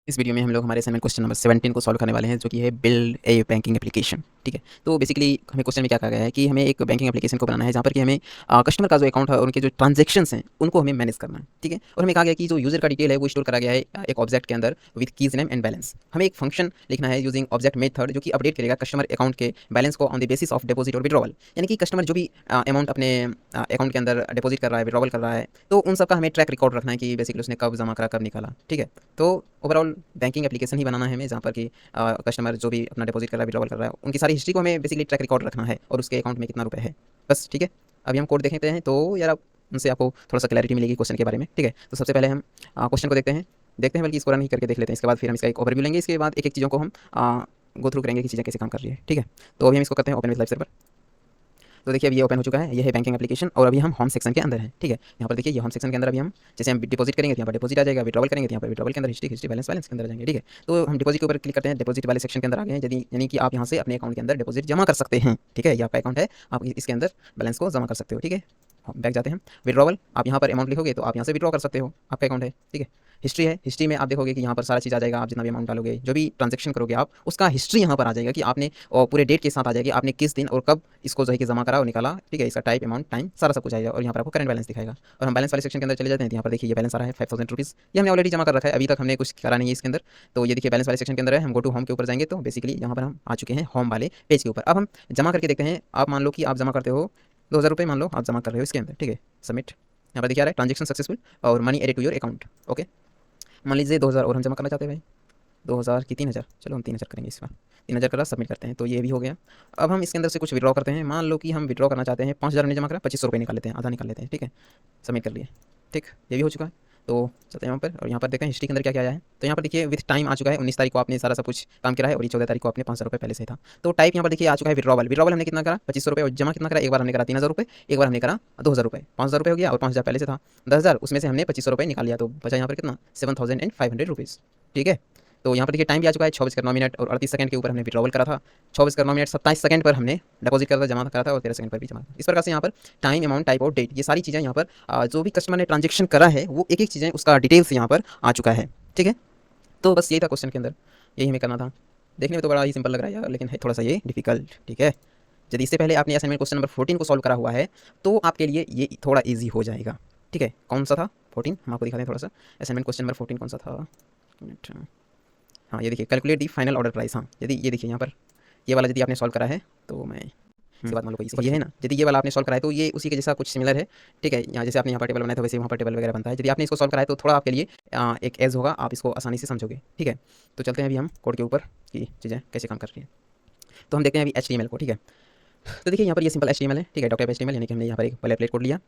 इस वीडियो में हम लोग हमारे असाइनमेंट क्वेश्चन नंबर 17 को सॉल्व करने वाले हैं, जो कि है बिल्ड ए बैंकिंग एप्लीकेशन। ठीक है, तो बेसिकली हमें क्वेश्चन में क्या कहा गया है कि हमें एक बैंकिंग एप्लीकेशन को बनाना है जहाँ पर कि हमें कस्टमर का जो अकाउंट है और उनके जो ट्रांजेक्शन्स हैं उनको हमें मैनेज करना है। ठीक है, और हमें कहा गया कि जो यूजर का डिटेल है वो स्टोर करा गया है एक ऑब्जेक्ट के अंदर with keys name and balance. हमें एक फंक्शन लिखना है यूजिंग ऑब्जेक्ट मेथड जो कि अपडेट करेगा कस्टमर अकाउंट के बैलेंस को on the basis of deposit और विड्रॉवल। यानी कि कस्टमर जो भी अमाउंट अपने अकाउंट के अंदर डिपॉजिट कर रहा है, विड्रॉवल कर रहा है, तो उन सब का हमें ट्रैक रिकॉर्ड रखना है कि बेसिकली उसने कब जमा करा, कब निकाला। ठीक है, तो ओवरऑल बैंकिंग एप्लीकेशन ही बनाना है हमें जहाँ पर कि कस्टमर जो भी अपना डिपॉजिट कर रहा है, विड्रॉवल कर रहा है, उनकी सारी हिस्ट्री को हमें बेसिकली ट्रैक रिकॉर्ड रखना है और उसके अकाउंट में कितना रुपए है, बस। ठीक है, अभी हम कोड देखते हैं तो यार उनसे आपको थोड़ा सा क्लैरिटी मिलेगी क्वेश्चन के बारे में। ठीक है, तो सबसे पहले हम क्वेश्चन को देखते हैं बल्कि इसको रन ही करके देख लेते हैं। इसके बाद फिर हम इसका एक ओवरव्यू लेंगे, इसके बाद एक एक चीज़ों को हम गो थ्रू करेंगे कि चीज़ें कैसे काम कर रही है। ठीक है, तो अभी हम इसको करते हैं ओपन विद लाइव सर्वर। तो देखिए अभी ये ओपन हो चुका है, ये है बैंकिंग एप्लीकेशन और अभी हम होम सेक्शन के अंदर हैं। ठीक है, यहाँ पर देखिए ये होम सेक्शन के अंदर अभी हम जैसे हम डिपॉजिट करेंगे तो यहाँ पर डिपॉजिट आ जाएगा, विड्रॉवल करेंगे तो यहाँ पर विड्रॉवल के अंदर हिस्ट्री बैलेंस के अंदर आ जाएंगे। ठीक है, तो हम डिपॉजिट के ऊपर क्लिक करते हैं, डिपॉजिट वाले सेक्शन के अंदर आ गए हैं, यदि यानी कि आप यहाँ से अपने अकाउंट के अंदर डिपॉजिट जमा कर सकते हैं। ठीक है, ये आपका अकाउंट है, आप इसके अंदर बैलेंस को जमा कर सकते हो। ठीक है, बैक जाते हैं। विड्रॉवल, आप यहाँ पर अमाउंट लिखोगे तो आप यहाँ से विड्रॉ कर सकते हो, आपका अकाउंट है। ठीक है, हिस्ट्री है, हिस्ट्री में आप देखोगे कि यहाँ पर सारा चीज़ आ जाएगा, आप जितना भी अमाउंट डालोगे, जो भी ट्रांजेक्शन करोगे आप, उसका हिस्ट्री यहाँ पर आ जाएगा कि आपने और पूरे डेट के साथ आ जाएगी, आपने किस दिन और कब इसको जो है कि जमा करा और निकाला। ठीक है, इसका टाइप, अमाउंट, टाइम, सारा सब कुछ आएगा और यहाँ पर आपको करंट बैलेंस दिखाएगा। और हम बैलेंस वाले सेक्शन के अंदर चले जाते हैं तो यहाँ पर देखिए ये बैलेंस आ रहा है 5000 रुपीज़, ये हमने ऑलरेडी जमा कर रखा है, अभी तक हमने कुछ करा नहीं है इसके अंदर। तो ये देखिए बैलेंस वाले सेक्शन के अंदर है, हम गो टू होम के ऊपर जाएंगे तो बेसिकली यहाँ पर हम आ चुके हैं होम वाले पेज के ऊपर। अब हम जमा करके देखते हैं। आप मान लो कि आप जमा करते हो 2000 रुपये, मान लो आप जमा कर रहे हो इसके अंदर। ठीक है, सबमिट, यहाँ पर देखिए आ रहा है ट्रांजेक्शन सक्सेसफुल और money added to your account. Okay, मान लीजिए 2000 और हम जमा करना चाहते हैं भाई, 2000 की 3000, चलो हम 3000 करेंगे इस बार, 3000 करा, सबमिट करते हैं, तो ये भी हो गया। अब हम इसके अंदर से कुछ विड्रॉ करते हैं, मान लो कि हम विड्रॉ करना चाहते हैं 5000 हमने जमा करा, 2500 रुपये निकाल लेते हैं, आधा निकाल लेते हैं। ठीक है, सबमिट कर लिए, ठीक, ये भी हो चुका है। तो चलते हैं यहाँ पर और यहाँ पर देखें हिस्ट्री के अंदर क्या क्या आया है। तो यहाँ पर देखिए विथ टाइम आ चुका है, 19 तारीख को आपने सारा सब कुछ काम करा है और ये 14 तारीख को आपने 5000 रुपये पहले से था। तो टाइप यहाँ पर देखिए आ चुका है विड्रॉवल। विड्रॉवल हमने कितना करा, 2500 रुपये, और जमा कितना करा, एक बार हमने करा 3000 रुपये, एक बार हमने करा 2000 रुपये, 5000 रुपये हो गया और 5000 पहले से था 10,000, उसमें से हमने 2500 रुपये निकाल लिया, तो बचा यहाँ पर कितना 7500 रुपीज़। ठीक है, तो यहाँ पर देखिए टाइम भी आ चुका है 6:09 और 38 सेकंड के ऊपर हमने विड्रॉवल करा था, 6:09 27 सेकंड पर हमने डिपॉजिट करा था, जमा करा था, और 13 सेकंड पर भी जमा। इस प्रकार से यहाँ पर टाइम, अमाउंट, टाइप और डेट, ये सारी चीज़ें यहाँ पर जो भी कस्टमर ने ट्रांजेक्शन करा है वो एक एक चीज़ें उसका डिटेल्स यहाँ पर आ चुका है। ठीक है, तो बस यही था क्वेश्चन के अंदर, यही हमें करना था। देखने में तो बड़ा ही सिंपल लग रहा है यार, लेकिन है थोड़ा सा ये डिफिकल्ट। ठीक है, यदि इससे पहले आपने असाइनमेंट क्वेश्चन नंबर 14 को सॉल्व करा हुआ है तो आपके लिए ये थोड़ा ईजी हो जाएगा। ठीक है, कौन सा था 14, हम आपको दिखाते हैं थोड़ा सा। असाइनमेंट क्वेश्चन नंबर 14 कौन सा था, मिनट। हाँ, ये देखिए calculate the final order price. हाँ, यदि ये देखिए यहाँ पर ये वाला यदि आपने सॉल्व करा है तो मैं इसके बाद मान लो कोई ये है ना, यदि ये वाला आपने सॉल्व करा है तो ये उसी के जैसा कुछ सिमिलर है। ठीक है, यहाँ जैसे आपने यहाँ पर टेबल बनाया था वैसे वहाँ पर टेबल वगैरह बनता है। यदि आपने इसको सॉल्व करा है तो थोड़ा आपके लिए एक एज होगा, आप इसको आसानी से समझोगे। ठीक है, तो चलते हैं अभी हम कोड के ऊपर कि चीज़ें कैसे काम कर रही हैं। तो हम देखते हैं अभी HTML को। ठीक है, तो देखिए यहाँ पर ये सिंपल HTML है। ठीक है, डॉक्टर HTML, यानी कि हमने यहाँ पर एक पहले प्लेट कोड लिया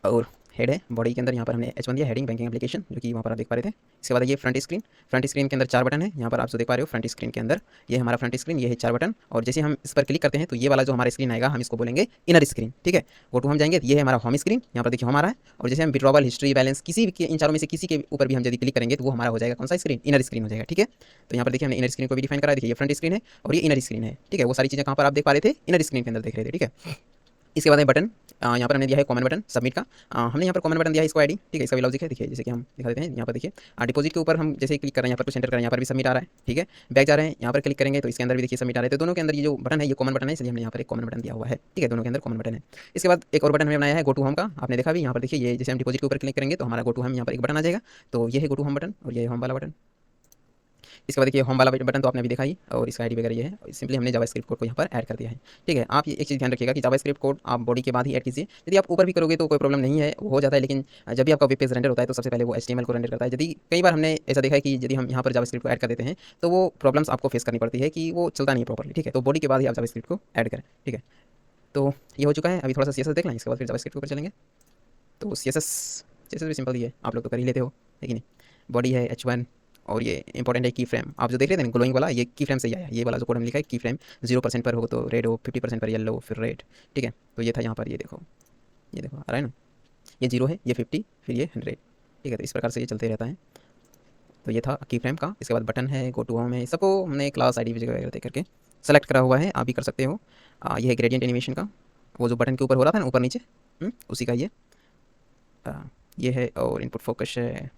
और हेड है, बॉडी के अंदर यहाँ पर हमने H1 दिया, हेडिंग बैंकिंग एप्लीकेशन, जो कि वहाँ पर आप देख पा रहे थे। इसके बाद ये फ्रंट स्क्रीन के अंदर 4 बटन है, यहाँ पर आप जो देख पा रहे हो फ्रंट स्क्रीन के अंदर ये हमारा फ्रंट स्क्रीन, ये है 4 बटन, और जैसे हम इस पर क्लिक करते हैं तो ये वाला जो हमारा स्क्रीन आएगा हम इसको बोलेंगे इनर स्क्रीन। ठीक है, गो टू हम जाएंगे, ये है हमारा होम स्क्रीन, यहाँ पर देखिए होम आ रहा है, और जैसे हम विड्रॉवल, हिस्ट्री, बैलेंस, किसी भी इन चारों में से किसी के ऊपर भी हम यदि क्लिक करेंगे तो वो हमारा हो जाएगा कौन सा स्क्रीन, इनर स्क्रीन हो जाएगा। ठीक है, तो यहाँ पर देखिए हमने इनर स्क्रीन को भी डिफाइन करा, देखिए ये फ्रंट स्क्रीन है और ये इनर स्क्रीन है। ठीक है, वो सारी चीज़ें कहाँ पर आप देख पा रहे थे, इनर स्क्रीन के अंदर देख रहे थे। ठीक है, इसके बाद में बटन, यहाँ पर हमने दिया है कॉमन बटन सबमिट का, हमने यहाँ पर कॉमन बटन दिया है इसको आईडी। ठीक है, इसका भी लॉजिक है, देखिए जैसे कि हम दिखा देते हैं। यहाँ पर देखिए डिपॉजिट के ऊपर हम जैसे क्लिक कर रहे हैं, यहाँ पर कुछ एंटर कर रहे हैं, यहाँ पर भी सबमिट आ रहा है। ठीक है, बैक जा रहे हैं, यहाँ पर क्लिक करेंगे तो इसके अंदर भी देखिए सबमिट आ रहे हैं। तो दोनों के अंदर ये जो बटन है ये कॉमन बटन है, इसलिए हमने यहाँ पर एक कॉमन बटन दिया हुआ है। ठीक है, दोनों के अंदर कॉमन बटन है। इसके बाद एक और बटन हमने बनाया है गो टू होम का, आपने देखा भी, यहाँ पर देखिए ये जैसे हम डिपॉजिट के ऊपर क्लिक करेंगे तो हमारा गो टू होम यहाँ पर एक बटन आ जाएगा, तो ये है गो टू होम बटन और ये है होम वाला बटन। इसके बाद देखिए होम वाला बटन तो आपने अभी देखा ही, और इसका आईडी वगैरह ये है, सिंपली हमने जावास्क्रिप्ट कोड को यहाँ पर ऐड कर दिया है। ठीक है, आप ये एक चीज़ ध्यान रखिएगा कि जावास्क्रिप्ट कोड आप बॉडी के बाद ही ऐड कीजिए। यदि आप ऊपर भी करोगे तो कोई प्रॉब्लम नहीं है, वो हो जाता है, लेकिन जब भी आपका वेब पेज रेंडर होता है तो सबसे पहले वो HTML को रेंडर करता है। यदि कई बार हमने ऐसा देखा है कि यदि हम यहाँ पर जावास्क्रिप्ट को ऐड कर देते हैं तो वो प्रॉब्लम्स आपको फेस करनी पड़ती है कि वो चलता नहीं है प्रॉपर्ली। ठीक है, तो बॉडी के बाद ही आप जावास्क्रिप्ट को ऐड करें। ठीक है, तो ये हो चुका है। अभी थोड़ा सा CSS देख लें, इसके बाद फिर जावास्क्रिप्ट के ऊपर चलेंगे। तो CSS भी सिंपल ही है, आप लोग तो कर ही लेते हो, लेकिन बॉडी है H1 और ये इंपॉर्टेंट है की फ्रेम, आप जो देख रहे थे ना ग्लोइंग वाला, ये की फ्रेम से ही आया। ये वाला जो कोड में लिखा है की फ्रेम 0% पर हो तो रेड हो, 50% पर येलो, फिर रेड। ठीक है, तो ये था यहाँ पर, ये देखो आ रहा है ना, ये 0 है, ये 50, फिर ये 100। ठीक है, तो इस प्रकार से ये चलते रहता है। तो ये था की फ्रेम का। इसके बाद बटन है, गो टू होम है, सबको हमने क्लास ID वगैरह दे करके सेलेक्ट करा हुआ है, आप भी कर सकते हो। ये है ग्रेडियंट एनिमेशन का, वो जो बटन के ऊपर हो रहा था ना ऊपर नीचे, उसी का ये है, और इनपुट फोकस है,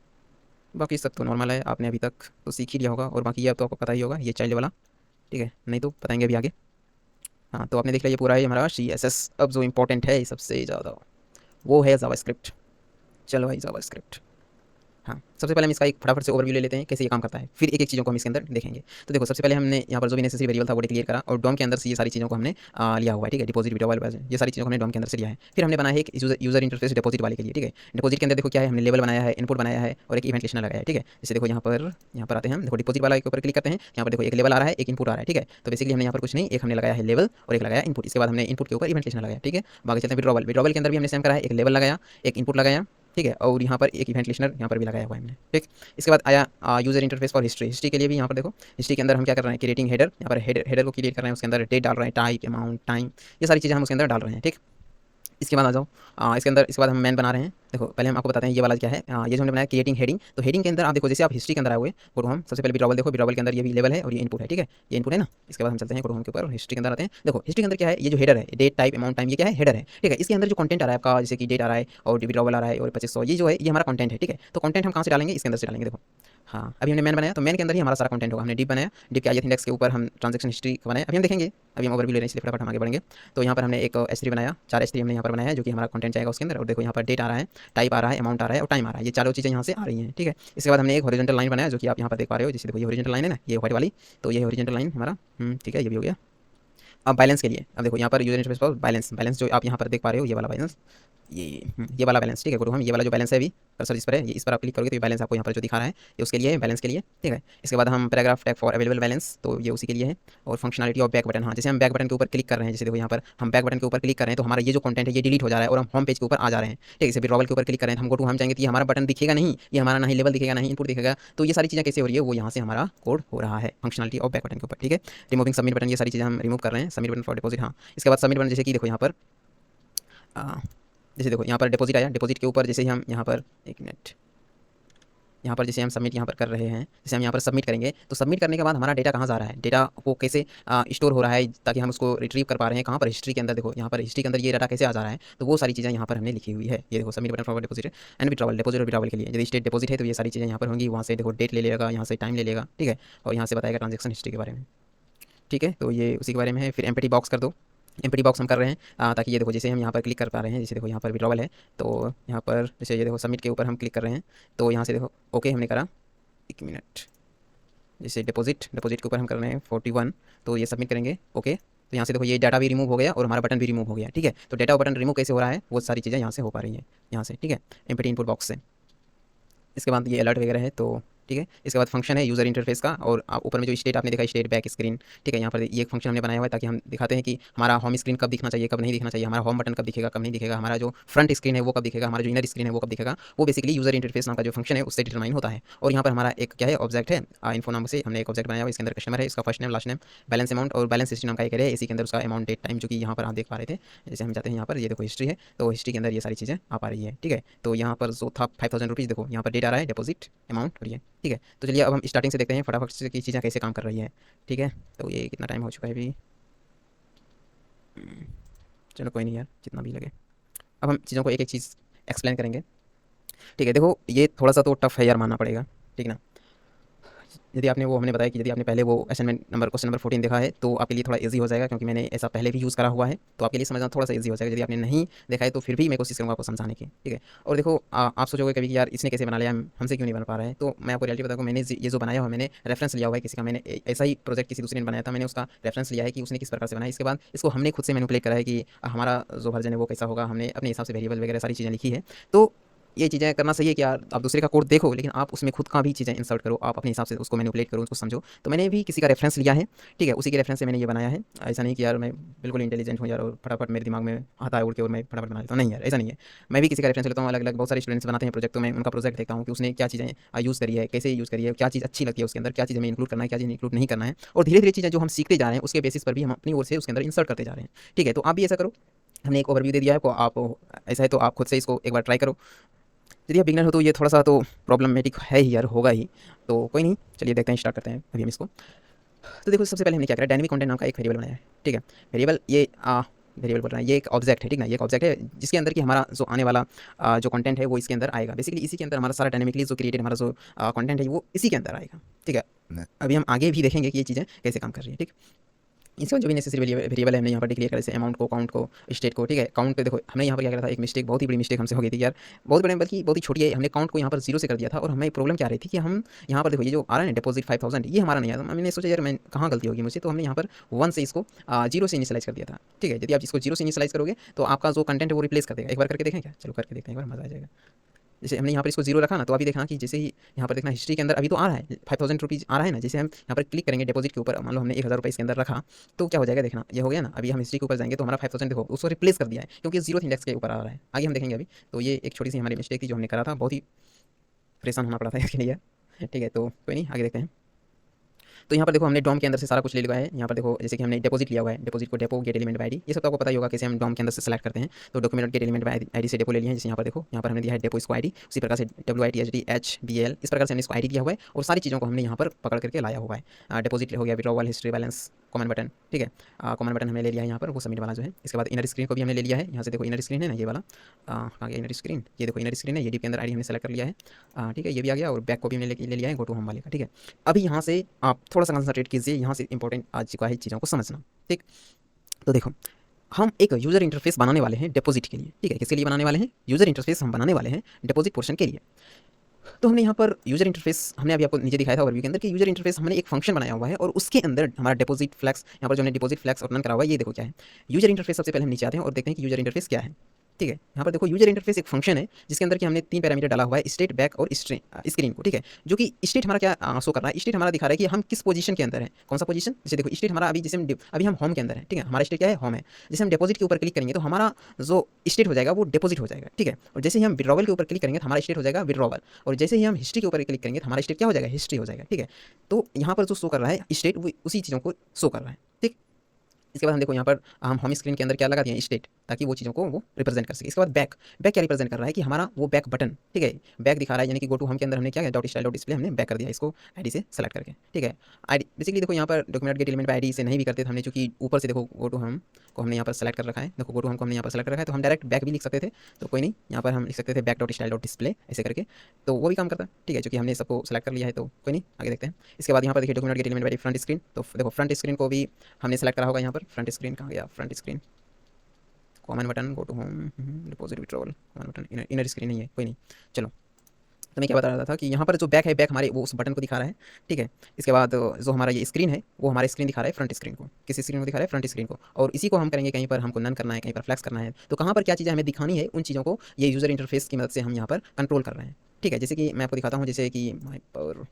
बाकी सब तो नॉर्मल है, आपने अभी तक तो सीख ही लिया होगा। और बाकी ये अब तो आपको पता ही होगा, ये चाइल्ड वाला, ठीक है, नहीं तो बताएंगे अभी आगे। हाँ, तो आपने देख लिया ये पूरा है हमारा CSS। अब जो इंपॉर्टेंट है सबसे ज़्यादा, वो है जावास्क्रिप्ट। चलो भाई जावास्क्रिप्ट। हाँ, सबसे पहले हम इसका एक फटाफट से ओवरव्यू ले लेते हैं कैसे ये काम करता है, फिर एक-एक चीज़ों को हम इसके अंदर देखेंगे। तो देखो, सबसे पहले हमने यहाँ पर जो भी नेसेसरी वेरिएबल था वो डिक्लेयर करा, और डॉम के अंदर से ये सारी चीज़ों को हमने लिया हुआ है, ठीक है। डिपॉजिट, विड्रॉवल, ये सारी चीज़ों को हमने डॉम के अंदर से लिया है। फिर हमने बनाया है एक यूज़र इंटरफेस डिपॉजिट वाले के लिए, ठीक है। डिपॉजिट के अंदर देखो क्या है, हमने लेवल बनाया है, इनपुट बनाया है, और एक इवेंट लिस्टनर लगाया है, ठीक है। जैसे देखो यहाँ पर आते हैं हम, देखो डिपॉजिट वाला के ऊपर क्लिक करते हैं, यहाँ पर देखो एक लेवल आ रहा है, एक इनपुट आ रहा है, ठीक है। तो बेसिकली हमने यहाँ पर कुछ नहीं, एक हमने लगाया है लेवल और एक लगाया इनपुट। इसके बाद हमने इनपुट के ऊपर इवेंट लिस्टनर लगाया, ठीक है। बाकी चलते हैं विड्रॉवल। विड्रॉवल के अंदर भी हमने सेम करा है, एक लेवल लगाया, एक इनपुट लगाया, ठीक है, और यहाँ पर एक इवेंट लिस्टनर यहाँ पर भी लगाया हुआ है हमने, ठीक। इसके बाद आया user interface for history. History के लिए भी यहाँ पर देखो, हिस्ट्री के अंदर हम क्या कर रहे हैं, क्रिएटिंग हेडर। यहाँ पर हेडर को क्रिएट कर रहे हैं, उसके अंदर डेट डाल रहे हैं, टाइप, अमाउंट, टाइम, ये सारी चीज़ें हम उसके अंदर डाल रहे हैं, ठीक। इसके बाद आ जाओ, इसके बाद हम मैन बना रहे हैं। देखो पहले हम आपको बताते हैं ये वाला क्या है। ये जो हमने बनाया क्रिएटिंग हेडिंग, तो हेडिंग के अंदर आप देखो, जैसे आप हिस्ट्री के अंदर आए हुए, गुरु हम सबसे पहले विड्रॉवल देखो, विड्रॉवल के अंदर ये भी लेवल है और ये इनपुट है, ठीक है, ये इनपुट है ना। इसके बाद हम चलते हैं गुरु हम के ऊपर, हिस्ट्री के अंदर आते हैं। देखो हिस्ट्री के अंदर क्या है, ये जो हेडर है, डेट, टाइप, अमाउंट, टाइम, ये क्या है, हेडर है, ठीक है। इसके अंदर जो कंटेंट आ रहा है आपका, जैसे कि डेट आ रहा है और विड्रॉवल आ रहा है और 2500, ये जो है ये हमारा कंटेंट है, ठीक है। तो कंटेंट हम कहाँ से डालेंगे, इसके अंदर से डालेंगे। देखो हाँ, अभी हमने मैन बनाया, तो मैन के अंदर ही हमारा सारा कंटेंट होगा। हमने डिप बनाया, डिप के ith इंडेक्स के ऊपर हम ट्रांजैक्शन हिस्ट्री बनाया, अभी हम देखेंगे, अभी हम ओवरव्यू ले रहे हैं इसलिए फटाफट हम आगे बढ़ेंगे। तो यहाँ पर हमने एक S3 बनाया, 4 S3 हमने यहाँ पर बनाया है, जो कि हमारा कंटेंट जाएगा उसके अंदर। और देखो यहाँ पर डेट आ रहा है, टाइप आ रहा है, अमाउंट आ रहा है और टाइम आ रहा है, ये चारों चीज़ें यहाँ से आ रही हैं, ठीक है। इसके बाद हमने एक हॉरिजॉन्टल लाइन बनाया, जो कि आप यहाँ पर देख पा रहे हो, जैसे देखो ये हॉरिजॉन्टल लाइन है ना, ये व्हाइट वाली, तो ये हॉरिजॉन्टल लाइन हमारा, ठीक है, ये भी हो गया। अब बैलेंस के लिए, अब देखो यहाँ पर यूजर इंटरफेस पर बैलेंस, बैलेंस जो आप यहाँ पर देख पा रहे हो, ये वाला बैलेंस, ये वाला बैलेंस, ठीक है गुरु हम, ये वाला जो बैलेंस है अभी कर्सर जिस पर है, ये इस पर आप क्लिक करोगे तो ये बैलेंस आपको यहाँ पर जो दिखा रहा है, ये उसके लिए है, बैलेंस के लिए, ठीक है। इसके बाद हम paragraph tag for available balance, तो ये उसी के लिए है। और फंक्शनलिटी ऑफ बैक बटन, हाँ, जैसे हम बैक बटन के ऊपर क्लिक कर रहे हैं, जैसे देखो यहाँ पर हम बैक बटन के ऊपर क्लिक कर रहे हैं, तो हमारा ये जो कंटेंट है ये डिलीट हो जा रहा है और हम होम पेज के ऊपर आ जा रहे हैं, ठीक है। जैसे विड्रॉवल के ऊपर क्लिक करें, हम गो टू हम जाएंगे तो ये हमारा बटन दिखेगा नहीं, ये हमारा ना ही लेवल दिखेगा, ना ही इनपुट दिखेगा। तो ये सारी चीज़ें कैसे हो रही है, वो यहाँ से हमारा कोड हो रहा है फंक्शनलिटी ऑफ बैक बटन के ऊपर, ठीक है। रिमूविंग सबमिट बटन, ये सारी चीज़ें हम रिमूव कर रहे हैं, सबमिट बटन फॉर डिपॉजिट, हाँ। इसके बाद सबमिट बटन, जैसे कि देखो यहाँ पर, जैसे देखो यहाँ पर डिपॉजिट आया, डिपॉजिट के ऊपर जैसे ही हम यहाँ पर, एक मिनट, यहाँ पर जैसे हम सबमिट यहाँ पर कर रहे हैं, जैसे हम यहाँ पर सबमिट करेंगे, तो सबमिट करने के बाद हमारा डेटा कहाँ जा रहा है, डेटा को कैसे स्टोर हो रहा है, ताकि हम उसको रिट्रीव कर पा रहे हैं कहाँ पर, हिस्ट्री के अंदर। देखो यहाँ पर हिस्ट्री के अंदर ये डाटा कैसे आ जा रहा है, तो वो सारी चीज़ें यहाँ पर हमने लिखी हुई है। ये देखो submit button for deposit and withdrawal, deposit और विड्रॉवल के लिए यदि स्टेट डिपॉजिट है तो ये सारी चीज़ें यहाँ पर होंगी, वहाँ से देखो डेट ले लेगा, यहाँ से टाइम ले लेगा, ठीक है, और यहाँ से बताएगा ट्रांजेक्शन हिस्ट्री के बारे में, ठीक है। तो ये उसी के बारे में है। फिर एम्प्टी बॉक्स कर दो, एम्प्टी बॉक्स हम कर रहे हैं ताकि ये देखो जैसे हम यहाँ पर क्लिक कर पा रहे हैं, जैसे देखो यहाँ पर विड्रॉवल है, तो यहाँ पर जैसे ये देखो सबमिट के ऊपर हम क्लिक कर रहे हैं, तो यहाँ से देखो ओके हमने करा, एक मिनट, जैसे डिपॉजिट, डिपॉजिट के ऊपर हम कर रहे हैं 41, तो ये सबमिट करेंगे ओके। तो यहाँ से देखो ये डाटा भी रिमूव हो गया और हमारा बटन भी रिमूव हो गया, ठीक है। तो डाटा और बटन रिमूव कैसे हो रहा है, वो सारी चीज़ें यहाँ से हो पा रही हैं, यहाँ से, ठीक है, एम्प्टी इनपुट बॉक्स से। इसके बाद ये अलर्ट वगैरह है, तो ठीक है। इसके बाद फंक्शन है यूज़र इंटरफेस का, और ऊपर में जो स्टेट आपने देखा, स्टेट बैक स्क्रीन, ठीक है। यहाँ पर ये एक फंक्शन हमने बनाया हुआ है ताकि हम दिखाते हैं कि हमारा होम स्क्रीन कब दिखना चाहिए, कब नहीं दिखना चाहिए, हमारा होम बटन कब दिखेगा, कब नहीं दिखेगा, हमारा जो फ्रंट स्क्रीन है वो कब दिखेगा, हमारा जो इनर स्क्रीन है वो कब दिखेगा, वो बेसिकली यूज़र इंटरफेस नाम का जो फंक्शन है उससे डिटरमाइन होता है। और यहाँ पर हमारा एक क्या है, ऑब्जेक्ट है, इन्फो नाम से हमने एक ऑब्जेक्ट बनाया हुआ है, इसके अंदर कस्टमर है, इसका first name, last name, balance amount और बैलेंस हिस्ट्री नाम का एक है, इसी के अंदर उसका अमाउंट, डेट, टाइम, जो कि यहाँ पर आप देख पा रहे थे। जैसे हम जाते हैं यहाँ पर, ये देखो हिस्ट्री है, तो हिस्ट्री के अंदर ये सारी चीज़ें आ पा रही है, ठीक है। तो यहाँ पर जो था 5000 रुपीज़, देखो यहाँ पर डेट आ रहा है, डिपॉजिट, अमाउंट और ये, ठीक है। तो चलिए अब हम स्टार्टिंग से देखते हैं फटाफट से कि चीज़ें कैसे काम कर रही है, ठीक है। तो ये कितना टाइम हो चुका है अभी, चलो कोई नहीं यार, जितना भी लगे। अब हम चीज़ों को एक एक चीज़ एक्सप्लेन करेंगे, ठीक है। देखो ये थोड़ा सा तो टफ है यार, मानना पड़ेगा, ठीक ना। यदि आपने वो हमने बताया कि यदि आपने पहले वो असाइनमेंट नंबर क्वेश्चन नंबर 14 देखा है तो आपके लिए थोड़ा इजी हो जाएगा, क्योंकि मैंने ऐसा पहले भी यूज़ करा हुआ है, तो आपके लिए समझना थोड़ा सा इजी हो जाएगा। यदि आपने नहीं देखा है तो फिर भी मैं कोशिश करूँगा आपको समझाने की, ठीक है। और देखो आप सोचोगे कभी कि यार इसने कैसे बना लिया, हमसे क्यों नहीं बन पा रहा है, तो मैं आपको रियलिटी बताऊँ, मैंने ये जो बनाया हुआ, मैंने रेफरेंस लिया हुआ है किसी का, मैंने ऐसा ही प्रोजेक्ट किसी दूसरे ने बनाया था, मैंने उसका रेफरेंस लिया है कि उसने किस प्रकार से बनाया। इसके बाद इसको हमने खुद से मैनिपुलेट करा है कि हमारा जो वर्जन है वो कैसा होगा, हमने अपने हिसाब से वेरिएबल वगैरह सारी चीज़ें लिखी है। तो ये चीज़ें करना सही है कि यार आप दूसरे का कोड देखो, लेकिन आप उसमें खुद का भी चीज़ें इंसर्ट करो, आप अपने हिसाब से उसको मैनिपुलेट करो, उसको समझो। तो मैंने भी किसी का रेफरेंस लिया है, ठीक है, उसी के रेफरेंस से मैंने ये बनाया है। ऐसा नहीं कि यार मैं बिल्कुल इंटेलिजेंट हूँ यार और फटाफट मेरे दिमाग में आता है उड़ के और मैं फटाफट बना लेता हूँ, नहीं यार ऐसा नहीं है। मैं भी किसी का रेफरेंस लेता हूँ, अलग अलग बहुत सारे स्टूडेंट्स बनाते हैं प्रोजेक्ट, तो मैं उनका प्रोजेक्ट देखता हूँ कि उसने क्या चीज़ें यूज़ करी है, कैसे यूज़ करी है, क्या चीज़ अच्छी लगती है उसके अंदर, क्या चीज़ हमें इंक्लूड करना है, क्या चीज़ इंक्लूड नहीं करना है। और धीरे धीरे चीज़ें जो हम सीखते जा रहे हैं उसके बेसिस पर भी हम अपनी ओर से उसके अंदर इंसर्ट करते जा रहे हैं, ठीक है। तो आप भी ऐसा करो, हमने एक ओवरव्यू दे दिया है आपको, आप ऐसा है तो आप खुद से इसको एक बार ट्राई करो। यदि आप बिगनर हो तो ये थोड़ा सा तो प्रॉब्लमेटिक है ही यार, होगा ही, तो कोई नहीं, चलिए देखते हैं, स्टार्ट करते हैं अभी हम इसको। तो देखो सबसे पहले हमने क्या करा, डायनेमिक कंटेंट नाम का एक वेरिएबल बनाया है, ठीक है। वेरिएबल ये वेरिएबल बोल रहा है, ये एक ऑब्जेक्ट है, ठीक ना, ये एक ऑब्जेक्ट है जिसके अंदर कि हमारा जो आने वाला जो कंटेंट है वो इसके अंदर आएगा। बेसिकली इसी के अंदर हमारा सारा डायनामिकली जो क्रिएटेड हमारा जो कंटेंट है वो इसी के अंदर आएगा, ठीक है। अभी हम आगे भी देखेंगे कि ये चीज़ें कैसे काम कर रही है, ठीक। इसके बाद जो भी नेसेसरी वेरिएबल है हमने यहाँ पर डिक्लेयर करा, जैसे अमाउंट को, काउंट को, स्टेट को, ठीक है। काउंट पे देखो हमने यहाँ पर क्या करा था, एक मिस्टेक, बहुत ही बड़ी मिस्टेक हमसे हो गई थी यार, बहुत बड़े बल्कि बहुत ही छोटी है। हमने काउंट को यहाँ पर 0 से कर दिया था और हमें प्रॉब्लम क्या आ रही थी कि हम यहाँ पर देखो ये जो आ रहा है ना डिपॉजिट 5000, ये हमारा नहीं आया। तो हमने सोचा यार मैं कहाँ गलती होगी मुझसे, तो हमने यहाँ पर 1 से इसको 0 से इनिशियलाइज कर दिया था, ठीक है। यदि आप इसको 0 से इनिशियलाइज करोगे तो आपका जो कंटेंट है वो रिप्लेस कर देगा। एक बार करके देखें क्या, चलो करके देखते हैं, एक बार मजा आ जाएगा। जैसे हमने यहाँ पर इसको 0 रखा ना, तो अभी देखना कि जैसे ही यहाँ पर देखना हिस्ट्री के अंदर अभी तो आ रहा है 5000 रुपीज़ आ रहा है ना। जैसे हम यहाँ पर क्लिक करेंगे डिपॉजिट के ऊपर, मान लो हमने 1000 रुपये इसके अंदर रखा, तो क्या हो जाएगा देखना, ये हो गया ना। अभी हम हिस्ट्री के ऊपर जाएंगे तो हमारा 5000 देखो उसको रिप्लेस कर दिया है क्योंकि 0th इंडेक्स के ऊपर आ रहा है। आगे हम देखेंगे अभी। तो ये एक छोटी सी हमारी मिस्टेक थी जो हमने करा था, बहुत ही परेशान होना पड़ा था इसके लिए, ठीक है। तो कोई नहीं, आगे देखते हैं। तो यहाँ पर देखो हमने डॉम के अंदर से सारा कुछ ले लिया है। यहाँ पर देखो जैसे कि हमने डिपॉजिट लिया हुआ है, डिपॉजिट को depot gate element by ID, ये सब तो आपको पता ही होगा कैसे हम डॉम के अंदर से सेलेक्ट करते हैं। तो document gate element by ID से डेपो ले लिया है। जैसे यहाँ पर देखो, यहाँ पर हमने दिया है डेपो इसको आईडी, उसी प्रकार से WITHDHBL इस प्रकार से हमने इसको आईडी दिया हुआ है और सारी चीज़ों को हमने यहाँ पर पकड़ करके लाया हुआ है। डिपॉजिट हो गया, withdrawal, history, balance, common button, ठीक है। कॉमन बटन हमने ले लिया है यहाँ पर, वो सबमिट वाला जो है। इसके बाद इनर स्क्रीन को भी हमने ले लिया है। यहाँ से देखो इनर स्क्रीन है ना, ये वाला कहाँ गया इनर स्क्रीन, ये देखो इनर स्क्रीन है, ये डी के अंदर आईडी हमने सेलेक्ट कर लिया है, ठीक है। ये भी आ गया और बैक को भी हमने ले लिया है गो टू होम वाले का, ठीक है। अभी यहाँ से आप थोड़ा सा कंसंट्रेट कीजिए, यहाँ से इंपॉर्टेंट आ चुका है चीज़ों को समझना, ठीक। तो देखो हम एक यूज़र इंटरफेस बनाने वाले हैं डिपॉजिट के लिए, ठीक है। किसके लिए बनाने वाले हैं, यूज़र इंटरफेस हम बनाने वाले हैं डिपॉजिट पोर्शन के लिए। तो हमने यहाँ पर यूज़र इंटरफेस हमने अभी आपको नीचे दिखाया था ओवरव्यू के अंदर कि यूज़र इंटरफेस हमने एक फंक्शन बनाया हुआ है और उसके अंदर हमारा डिपॉजिट फ्लैक्स, यहाँ पर जो हमने डिपॉजिट फ्लैक्स और रन करा हुआ है, ये देखो क्या है यूज़र इंटरफेस। सबसे पहले हम नीचे आते हैं और देखते हैं कि यूज़र इंटरफेस क्या है, ठीक है। यहाँ पर देखो यूजर इंटरफेस एक फंक्शन है जिसके अंदर कि हमने 3 पैरामीटर डाला हुआ है, स्टेट, बैक और स्क्रीन को, ठीक है। जो कि स्टेट हमारा क्या शो कर रहा है, स्टेट हमारा दिखा रहा है कि हम किस पोजीशन के अंदर है, कौन सा पोजीशन। जैसे देखो स्टेट हमारा अभी जैसे अभी हम होम के अंदर है, ठीक है। हमारा स्टेट क्या है, होम है। जैसे हम डिपॉजिट के ऊपर क्लिक करेंगे तो हमारा जो स्टेट हो जाएगा वो डिपॉजिट हो जाएगा, ठीक है। और जैसे ही हम विड्रॉवल के ऊपर क्लिक करेंगे तो हमारा स्टेट हो जाएगा विड्रॉवल, और जैसे ही हम हिस्ट्री के ऊपर क्लिक करेंगे तो हमारा स्टेट क्या हो जाएगा, हिस्ट्री हो जाएगा, ठीक है। तो यहाँ पर जो शो कर रहा है स्टेट वो उसी चीज़ों को शो कर रहा है, ठीक। इसके बाद हम देखो यहाँ पर हम होम स्क्रीन के अंदर क्या लगा दिया स्टेट, ताकि वो चीज़ों को वो रिप्रेजेंट कर सके। इसके बाद बैक, बैक क्या रिप्रेजेंट कर रहा है कि हमारा वो बैक बटन, ठीक है, बैक दिखा रहा है। यानी कि गो टू होम के अंदर हमने क्या किया, डॉट स्टाइल डॉट डिस्प्ले हमने बैक कर दिया इसको आईडी से सेलेक्ट करके, ठीक है। आईडी बेसिकली देखो यहाँ पर डॉक्यूमेंट गेट एलिमेंट आईडी से नहीं भी करते थे हमने, चूंकि ऊपर से देखो गो टू होम को हमने यहाँ पर सेलेक्ट कर रखा है। देखो गो टू होम को हमने यहाँ पर सेलेक्ट रखा है, तो हम डायरेक्ट बैक भी लिख सकते थे, तो कोई नहीं, यहाँ पर हम लिख सकते थे back dot style dot display ऐसे करके, तो वो भी काम करता है, ठीक है। चूंकि हमने सबको सेलेक्ट कर लिया है तो कोई नहीं, आगे देखते हैं। इसके बाद यहाँ पर देखिए document gate element front screen, तो देखो फ्रंट स्क्रीन को भी हमने सेलेक्ट करा होगा। यहाँ पर फ्रंट स्क्रीन कहाँ गया, front screen, common button, go to home, deposit, withdrawal, common button, inner screen नहीं है, कोई नहीं। चलो, तो मैं क्या बता रहा था कि यहाँ पर जो बैक है, बैक हमारे वो उस बटन को दिखा रहा है, ठीक है। इसके बाद जो हमारा ये स्क्रीन है वो हमारा स्क्रीन दिखा रहा है फ्रंट स्क्रीन को, किस स्क्रीन को दिखा रहा है, फ्रंट स्क्रीन को। और इसी को हम करेंगे कहीं पर हमको नन करना है, कहीं पर फ्लैक्स करना है, तो कहाँ पर क्या चीज़ें हमें दिखानी है, उन चीज़ों को ये यूज़र इंटरफेस की मदद से हम यहाँ पर कंट्रोल कर रहे हैं, ठीक है। जैसे कि मैं आपको दिखाता हूँ, जैसे कि माई पर,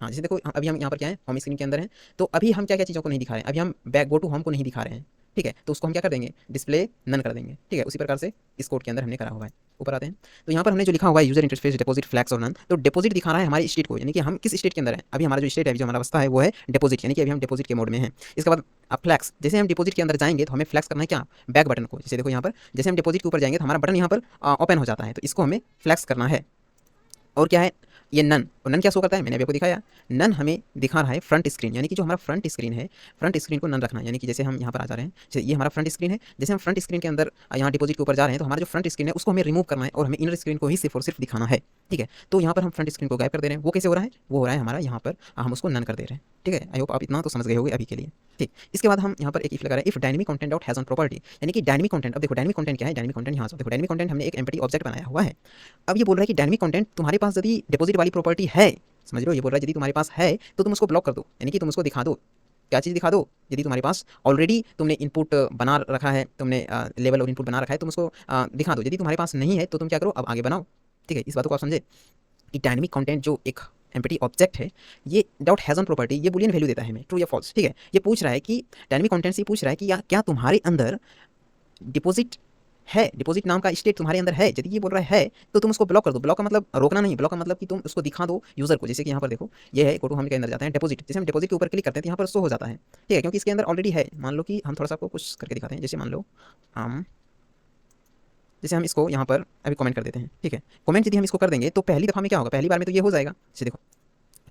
हाँ, जैसे देखो अभी हम यहाँ पर क्या है, होम स्क्रीन के अंदर है, तो अभी हम क्या क्या चीज़ों को नहीं दिखा रहे हैं, अभी हम बैक गो टू होम को नहीं दिखा रहे हैं, ठीक है। तो उसको हम क्या कर देंगे, डिस्प्ले नन कर देंगे, ठीक है। उसी प्रकार से इस कोड के अंदर हमने करा हुआ है। ऊपर आते हैं तो यहाँ पर हमने जो लिखा हुआ है यूजर इंटरफेस डिपॉजिट फ्लैक्स और नन, तो डिपॉजिट दिखा रहा है हमारी स्टेट को, यानी कि हम किस स्टेट के अंदर है। अभी हमारा जो स्टेट है, जो हमारा अवस्था है वो है डिपॉजिट, यानी कि अभी हम डिपॉजिट के मोड में हैं। इसके बाद अब फ्लैक्स, जैसे हम डिपॉजिट के अंदर जाएंगे तो हमें फ्लैक्स करना है क्या, बैक बटन को। जैसे देखो यहाँ पर जैसे हम डिपॉजिट के ऊपर जाएंगे तो हमारा बटन यहाँ पर ओपन हो जाता है, तो इसको हमें फ्लैक्स करना है। और क्या है ये नन, और नन क्या शो करता है, मैंने अभी आपको दिखाया, नन हमें दिखा रहा है फ्रंट स्क्रीन, यानी कि जो हमारा फ्रंट स्क्रीन है, फ्रंट स्क्रीन को नन रखना है। यानी कि जैसे हम यहाँ पर आ जा रहे हैं, जैसे ये हमारा फ्रंट स्क्रीन है, जैसे हम फ्रंट स्क्रीन के अंदर यहाँ डिपॉजिट के ऊपर जा रहे हैं तो हमारा जो फ्रंट स्क्रीन है उसको हमें रिमूव करना है और हमें इनर स्क्रीन को ही सिर्फ और सिर्फ दिखाना है, ठीक है। तो यहाँ पर हम फ्रंट स्क्रीन को गायब कर दे रहे हैं। वो कैसे हो रहा है, वो हो रहा है हमारा यहाँ पर हम उसको नन कर दे रहे हैं, ठीक है। आई होप आप इतना तो समझ गए होंगे अभी के लिए, ठीक। इसके बाद हम यहाँ पर एक इफ लगा रहे हैं, if dynamic content dot has on property, यानी कि डायनेमिक कंटेंट। अब देखो डायनेमिक कंटेंट क्या है, डायनेमिक कंटेंट यहाँ से देखो, डायनेमिक कंटेंट हमने एक एम्प्टी ऑब्जेक्ट बनाया हुआ है। अब ये बोल रहा है कि डायनेमिक कंटेंट तुम्हारे पास यदि डिपॉजिट वाली प्रॉपर्टी है, समझ रहे हो, ये बोल रहा है यदि तुम्हारे पास है तो तुम उसको ब्लॉक कर दो, यानी कि तुम उसको दिखा दो। क्या चीज़ दिखा दो, यदि तुम्हारे पास ऑलरेडी तुमने इनपुट बना रखा है, तुमने लेवल और इनपुट बना रखा है, तुम उसको दिखा दो। यदि तुम्हारे पास नहीं है तो तुम क्या करो, अब आगे बनाओ, ठीक है। इस बात को आप समझे कि डायनेमिक कंटेंट जो एक एम्प्टी ऑब्जेक्ट है, ये डॉट हैज ऑन प्रॉपर्टी, ये बूलियन वैल्यू देता है हमें, ट्रू या फॉल्स, ठीक है। ये पूछ रहा है कि डायनेमिक कंटेंट से पूछ रहा है कि क्या तुम्हारे अंदर डिपॉजिट है, डिपॉजिट नाम का स्टेट तुम्हारे अंदर है। यदि ये बोल रहा है तो तुम उसको ब्लॉक कर दो। ब्लॉक का मतलब रोकना नहीं, ब्लॉक का मतलब कि तुम उसको दिखा दो यूजर को। जैसे कि यहाँ पर देखो ये है, गो टू होम के अंदर जाते हैं, डिपॉजिट, जैसे हम डिपॉजिट के ऊपर क्लिक करते हैं तो यहाँ पर शो हो जाता है, ठीक है, क्योंकि इसके अंदर ऑलरेडी है। मान लो कि हम थोड़ा सा आपको कुछ करके दिखाते हैं, जैसे मान लो हम जैसे हम इसको यहाँ पर अभी कमेंट कर देते हैं, ठीक है। कमेंट यदि हम इसको कर देंगे तो पहली दफ़ा में क्या होगा, पहली बार में तो ये हो जाएगा। जैसे देखो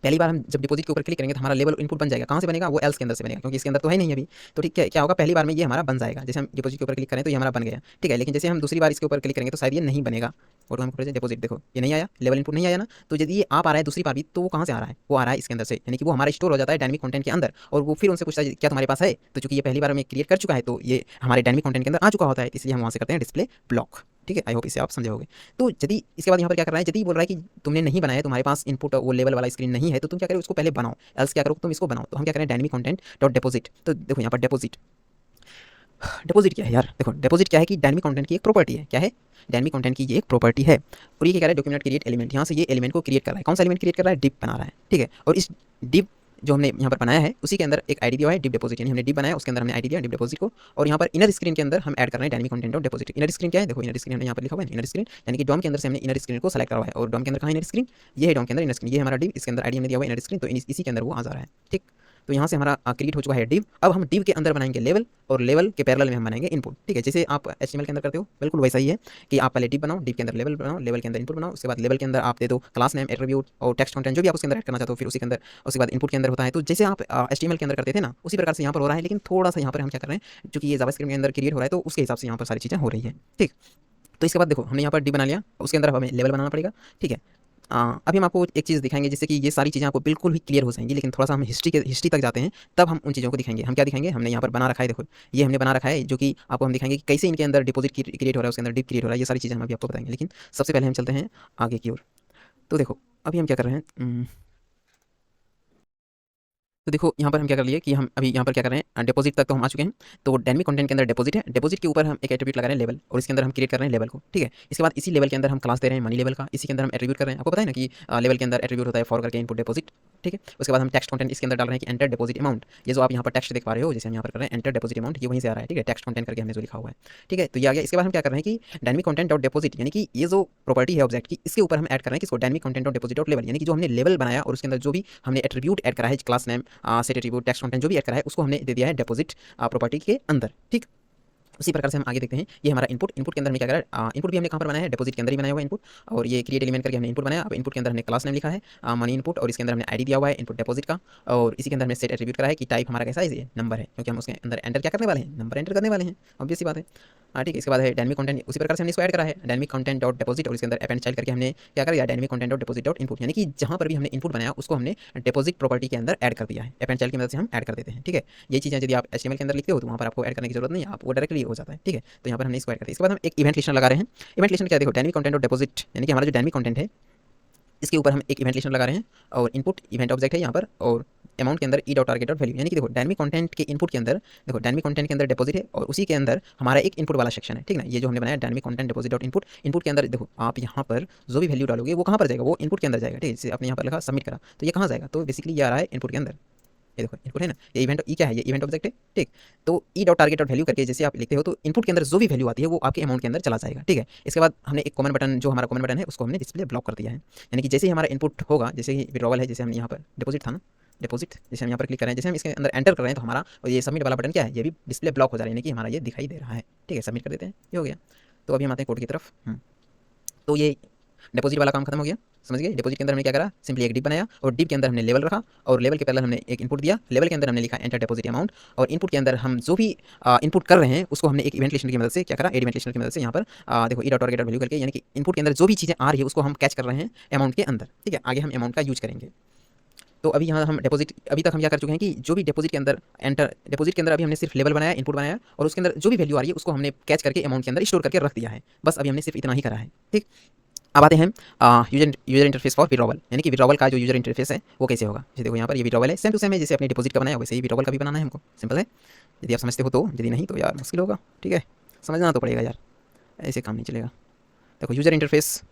पहली बार हम जब डिपॉजिट के ऊपर क्लिक करेंगे तो हमारा लेवल इनपुट बन जाएगा। कहाँ से बनेगा? वो एल्स के अंदर से बनेगा, क्योंकि इसके अंदर तो है नहीं अभी। तो ठीक है, क्या होगा, पहली बार में ये हमारा बन जाएगा। जैसे हम डिपॉजिट के ऊपर क्लिक करें तो ये हमारा बन गया, ठीक है। लेकिन जैसे हम दूसरी बार इसके ऊपर क्लिक करेंगे तो शायद ये नहीं बनेगा। और हम डिपॉजिट देखो ये नहीं आया, लेवल इनपुट नहीं आया ना। तो यदि ये आ पा रहा है दूसरी बार भी, तो वो कहाँ से आ रहा है? वो आ रहा है इसके अंदर से, यानी कि वो हमारा स्टोर हो जाता है डायनेमिक कंटेंट के अंदर। और वो फिर उनसे पूछता है क्या तुम्हारे पास है? तो चूंकि ये पहली बार में क्रिएट कर चुका है तो ये हमारे डायनेमिक कंटेंट के अंदर आ चुका होता है, इसलिए हम वहाँ से करते हैं डिस्प्ले ब्लॉक। ठीक है, आई होप इसे आप समझे होगे। तो यदि इसके बाद यहाँ पर क्या कर रहा है, यदि बोल रहा है कि तुमने नहीं बनाया, तुम्हारे पास इनपुट वो लेवल वाला स्क्रीन नहीं है, तो तुम क्या करो, उसको पहले बनाओ। एल्स क्या करो, तुम इसको बनाओ। तो हम क्या करें, डायनेमिक कंटेंट डॉट डिपॉजिट। तो देखो यहाँ पर डिपॉजिट, डिपॉजिट क्या है यार? देखो डिपॉजिट क्या है कि डायनेमिक कंटेंट की एक प्रॉपर्टी है। क्या है? डायनेमिक कंटेंट की ये एक प्रॉपर्टी है। और ये क्या कह रहा है, डॉक्यूमेंट क्रिएट एलिमेंट। यहाँ से ये एलिमेंट को क्रिएट कर रहा है। कौन सा एलिमेंट क्रिएट कर रहा है? डिप बना रहा है, ठीक है। और इस डिप जो हमने यहाँ पर बनाया है उसी के अंदर एक आईडी दिया हुआ है, डिप डिपॉजिट। यानी हमने डिप बनाया, उसके अंदर हमने आईडी दिया डिप डिपॉजिट को। और यहाँ पर इनर स्क्रीन के अंदर हम ऐड कर रहे हैं dynamic content of deposit. Inner screen क्या है? देखो इनर स्क्रीन हमने यहाँ पर लिखा हुआ है इनर स्क्रीन, यानी कि डॉम के अंदर से हमने इनर स्क्रीन को सेलेक्ट करवाया है। और डॉम के अंदर कहाँ इनर स्क्रीन? ये है डॉम के अंदर इनर स्क्रीन, ये हमारा डिप, इसके अंदर आईडी हमने दिया हुआ है इनर स्क्रीन, तो इसी के अंदर वो आ जा रहा है, ठीक। तो यहाँ से हमारा क्रिएट हो चुका है डिव। अब हम डिव के अंदर बनाएंगे लेवल, और लेवल के पैरेलल में हम बनाएंगे इनपुट, ठीक है। जैसे आप एचटीएमएल के अंदर करते हो, बिल्कुल वैसा ही है कि आप पहले डिव बनाओ, डिव के अंदर लेवल बनाओ, लेवल के अंदर इनपुट बनाओ, उसके बाद लेवल के अंदर आप दे दो क्लास नेम, एट्रीब्यूट और टेक्स्ट कंटेंट जो भी आप उसके अंदर ऐड करना चाहते हो, फिर उसी के अंदर उसके बाद इनपुट के अंदर होता है। तो जैसे आप एचटीएमएल के अंदर करते थे ना, उसी प्रकार से यहाँ पर हो रहा है। लेकिन थोड़ा सा यहाँ पर हम क्या कर रहे हैं, क्योंकि ये जावास्क्रिप्ट के अंदर क्रिएट हो रहा है, तो उसके हिसाब से यहाँ पर सारी चीज़ें हो रही है, ठीक। तो इसके बाद देखो हमने यहाँ पर डिव बना लिया, उसके अंदर हमें लेवल बनाना पड़ेगा, ठीक है। अभी हम आपको एक चीज़ दिखाएंगे जिससे कि ये सारी चीज़ें आपको बिल्कुल ही क्लियर हो जाएंगी। लेकिन थोड़ा सा हम हिस्ट्री तक जाते हैं, तब हम उन चीज़ों को दिखाएंगे। हम क्या दिखाएंगे, हमने यहाँ पर बना रखा है, देखो ये हमने बना रखा है, जो कि आपको हम दिखाएंगे कि कैसे इनके अंदर डिपॉजिट क्रिएट हो रहा है, उसके अंदर डिप क्रिएट हो रहा है। ये सारी चीज़ें हम अभी आपको बताएंगे। लेकिन सबसे पहले हम चलते हैं आगे की ओर। तो देखो अभी हम क्या कर रहे हैं, तो देखो यहाँ पर हम क्या कर लिए कि हम अभी यहाँ पर क्या कर रहे हैं, डिपॉजिट तक तो हम आ चुके हैं। तो डायनेमिक कंटेंट के अंदर डिपॉजिट है, डिपॉजिट के ऊपर हम एक एट्रीब्यूट लगा रहे हैं लेवल, और इसके अंदर हम क्रिएट कर रहे हैं लेवल को, ठीक है। इसके बाद इसी लेवल के अंदर हम क्लास दे रहे हैं मनी लेवल का, इसी के अंदर हम एट्रीब्यूट कर रहे हैं। आपको पता है ना कि लेवल के अंदर एट्रीब्यूट होता है फॉर करके इनपुट डिपॉजिट, ठीक है। उसके बाद हम टेक्स्ट कंटेंट इसके अंदर डाल रहे हैं कि एंटर डिपॉजिट अमाउंट। ये जो आप यहाँ पर टेक्स्ट देख पा रहे हो, जैसे हम यहाँ पर कर रहे हैं एंटर डिपॉजिट अमाउंट, ये वहीं से आ रहा है, ठीक है। टेक्स्ट कंटेंट करके हमने जो लिखा हुआ है, ठीक है। तो ये आ गया। इसके बाद हम क्या कर रहे हैं कि डायनेमिक कंटेंट डॉट डिपॉजिट, यानी कि ये जो प्रॉपर्टी है ऑब्जेक्ट की, इसके ऊपर हम ऐड कर रहे हैं किसको, dynamic content dot deposit dot level. यानी कि जो हमने लेवल बनाया और उसके अंदर जो भी हमने एट्रीब्यूट ऐड करा है, class name, set attribute, text content जो भी ऐड करा है, उसको हमने दे दिया है डिपॉजिट प्रॉपर्टी के अंदर, ठीक। उसी प्रकार से हम आगे देखते हैं। ये हमारा इनपुट, इनपुट के अंदर हमने क्या करा है, इनपुट भी हमने कहाँ पर बनाया है, डिपॉजिट के अंदर ही बनाया हुआ है इनपुट। और ये क्रिएट एलिमेंट करके हमने इनपुट बनाया। अब इनपुट के अंदर हमने क्लास नेम लिखा है मनी इनपुट, और इसके अंदर हमने आईडी दिया हुआ है इनपुट डिपॉजिट का। और इसी के अंदर हमने सेट एट्रीब्यूट करा है कि टाइप हमारा कैसा है, ये नंबर है, क्योंकि हम उसके अंदर एंटर क्या करने वाले हैं, नंबर एंटर करने वाले हैं, ऑब्वियस सी बात है। ठीक है। इसके बाद है डायनेमिक कंटेंट, उसी प्रकार से हमने इसको ऐड करा है, डायनेमिक कंटेंट डॉट डिपॉजिट, और इसके अंदर अपेंड चाइल्ड करके हमने क्या कर दिया, dynamic content dot deposit dot input. यानी कि जहाँ पर भी हमने इनपुट बनाया उसको हमने डिपॉजिट प्रॉपर्टी के अंदर ऐड कर दिया है, अपेंड चाइल्ड की मदद से हम ऐड कर देते हैं, ठीक है। ये चीज़ें यदि आप एचटीएमएल के अंदर लिखते हो तो वहाँ पर आपको ऐड करने की जरूरत नहीं है, आप वो डायरेक्टली हो जाता है, ठीक है। तो यहाँ पर हमने इसको ऐड कर दिया। इसके बाद हम एक इवेंट लिस्टनर लगा रहे हैं। इवेंट लिस्टनर क्या, देखो डायनेमिक कंटेंट डॉट डिपॉजिट, यानी कि हमारा जो डायनेमिक कंटेंट है इसके ऊपर हम एक इवेंट लिस्टनर लगा रहे हैं, और इनपुट इवेंट ऑब्जेक्ट है यहाँ पर, और अमाउंट के अंदर E dot target dot value. यानी कि देखो डायनेमिक कंटेंट के इनपुट के अंदर, देखो डायनेमिक कंटेंट के अंदर डिपॉजिट है, और उसी के अंदर हमारा एक इनपुट वाला सेक्शन है, ठीक ना। ये जो हमने बनाया dynamic content deposit dot input, input के अंदर देखो आप यहाँ पर जो भी वैल्यू डालोगे वो कहाँ पर जाएगा, वो इनपुट के अंदर जाएगा, ठीक है। जैसे आपने यहाँ पर लिखा सबमिट करा, तो ये कहाँ जाएगा, तो बेसिकली ये आ रहा है इनपुट के अंदर। ये देखो इनपुट है ना, ये इवेंट, ई क्या है, ये इवेंट ऑब्जेक्ट है, ठीक। तो E dot target dot value करके जैसे आप लिखते हो, तो इनपुट के अंदर जो भी वैल्यू आती है वो आपके अमाउंट के अंदर चला जाएगा, ठीक है। इसके बाद हमने एक कॉमन बटन, जो हमारा कॉमन बटन है उसको हमने डिस्प्ले ब्लॉक कर दिया है। यानी कि जैसे ही हमारा इनपुट होगा, जैसे ही विड्रॉवल है, जैसे हमने यहाँ पर डिपॉजिट था ना, डिपॉजिट जैसे हम यहाँ पर क्लिक कर रहे हैं, जैसे हम इसके अंदर एंटर कर रहे हैं, तो हमारा ये सबमिट वाला बटन क्या है, ये भी डिस्प्ले ब्लॉक हो जा रहा है, यानी कि हमारा ये दिखाई दे रहा है, ठीक है। सबमिट कर देते हैं, ये हो गया। तो अभी हम आते हैं कोड की तरफ। तो ये डिपॉजिट वाला काम खत्म हो गया, समझ गए। डिपॉजिट के अंदर हमने क्या करा, सिंपली एक डिप बनाया, और डिप के अंदर हमने लेवल रखा, और लेवल के पहले हमने एक इनपुट दिया, लेवल के अंदर हमने लिखा एंटर डिपॉजिट अमाउंट, और इनपुट के अंदर हम जो भी इनपुट कर रहे हैं उसको हमने एक इवेंट लिस्टनर की मदद से क्या करा, एड इवेंट लिस्टनर की मदद से यहाँ पर देखो ई डॉट टारगेट वैल्यू करके, यानी कि इनपुट के अंदर जो भी चीज़ें आ रही है उसको हम कैच कर रहे हैं अमाउंट के अंदर, ठीक है। आगे हम अमाउंट का यूज करेंगे। तो अभी यहाँ हम डिपॉजिट, अभी तक हम क्या कर चुके हैं कि जो भी डिपॉजिट के अंदर एंटर, डिपॉजिट के अंदर अभी हमने सिर्फ लेवल बनाया, इनपुट बनाया, और उसके अंदर जो भी वैल्यू आ रही है उसको हमने कैच करके अमाउंट के अंदर स्टोर करके रख दिया है। बस अभी हमने सिर्फ इतना ही करा है, ठीक। अब आते हैं यूजर इंटरफेस फॉर विड्रॉवल, यानी कि विड्रॉवल का जो यूजर इंटरफेस है वो कैसे होगा। जैसे देखो यहाँ पर ये विड्रॉवल है, सेम टू सेम है, जैसे अपने डिपॉजिट का बनाया वैसे ही विड्रॉवल का भी बनाना है हमको, सिंपल है। यदि आप समझते हो तो, यदि नहीं तो यार मुश्किल होगा, ठीक है। समझना तो पड़ेगा यार, ऐसे काम नहीं चलेगा। देखो यूजर इंटरफेस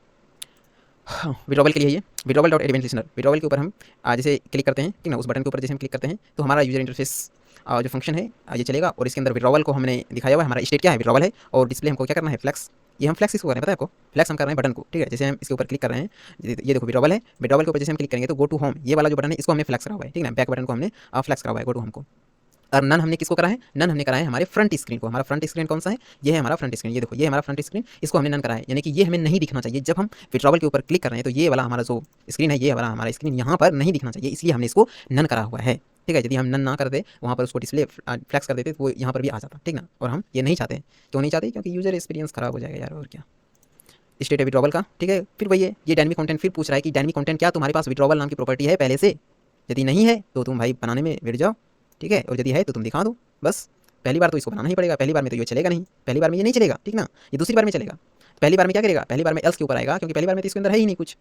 विड्रॉवल के लिए, ये withdrawal dot event listener, withdrawal के ऊपर हम जैसे क्लिक करते हैं, ठीक ना, उस बटन के ऊपर जैसे हम क्लिक करते हैं तो हमारा यूजर इंटरफेस जो फंक्शन है ये चलेगा, और इसके अंदर विड्रॉवल को हमने दिखाया हुआ है, हमारा स्टेट क्या है, विड्रॉवल है, और डिस्प्ले हमको क्या करना है, फ्लैक्स। ये हम फ्लैक्स इसको कर रहे हैं, पता है आपको, फ्लैक्स हम कर रहे हैं बटन को, ठीक है। जैसे हम इसके ऊपर क्लिक कर रहे हैं, ये देखो विड्रॉवल है, विड्रॉवल के ऊपर जैसे हम क्लिक करेंगे तो गो टू होम, ये वाला जो बटन है इसको हमने फ्लैक्स करा हुआ है, ठीक है। बैक बटन को हमने फ्लैक्स करा हुआ है, गो टू होम को, और नन हमने किसको करा है, नन हमने करा है हमारे फ्रंट स्क्रीन को। हमारा फ्रंट स्क्रीन कौन सा है, ये है हमारा फ्रंट स्क्रीन। ये देखो ये हमारा फ्रंट स्क्रीन, इसको हमने नन करा है, यानी कि ये हमें नहीं दिखना चाहिए। जब हम विड्रॉवल के ऊपर क्लिक कर रहे हैं तो ये वाला हमारा जो स्क्रीन है, ये वाला हमारा स्क्रीन यहाँ पर नहीं दिखना चाहिए, इसलिए हमने इसको नन करा हुआ है। ठीक है, यदि हम नन ना करते वहाँ पर उसको डिस्प्ले फ्लैक्स कर देते तो वो यहाँ पर भी आ जाता, ठीक ना। और हम ये नहीं चाहते। क्यों नहीं चाहते, क्योंकि यूजर एक्सपीरियंस खराब हो जाएगा यार, और क्या। स्टेट है विड्रॉवल का, ठीक है। फिर वही है, ये डायनेमिक कंटेंट फिर पूछ रहा है कि डायनेमिक कंटेंट क्या तुम्हारे पास विड्रॉवल नाम की प्रॉपर्टी है पहले से। यदि नहीं है तो तुम भाई बनाने में बैठ जाओ, ठीक है। और यदि है तो तुम दिखा दो बस। पहली बार तो इसको बनाना ही पड़ेगा, पहली बार में तो ये चलेगा नहीं, पहली बार में ये नहीं चलेगा, ठीक ना। ये दूसरी बार में चलेगा। पहली बार में क्या करेगा, पहली बार में एल्स के ऊपर आएगा, क्योंकि पहली बार में तो इसके अंदर है ही नहीं कुछ।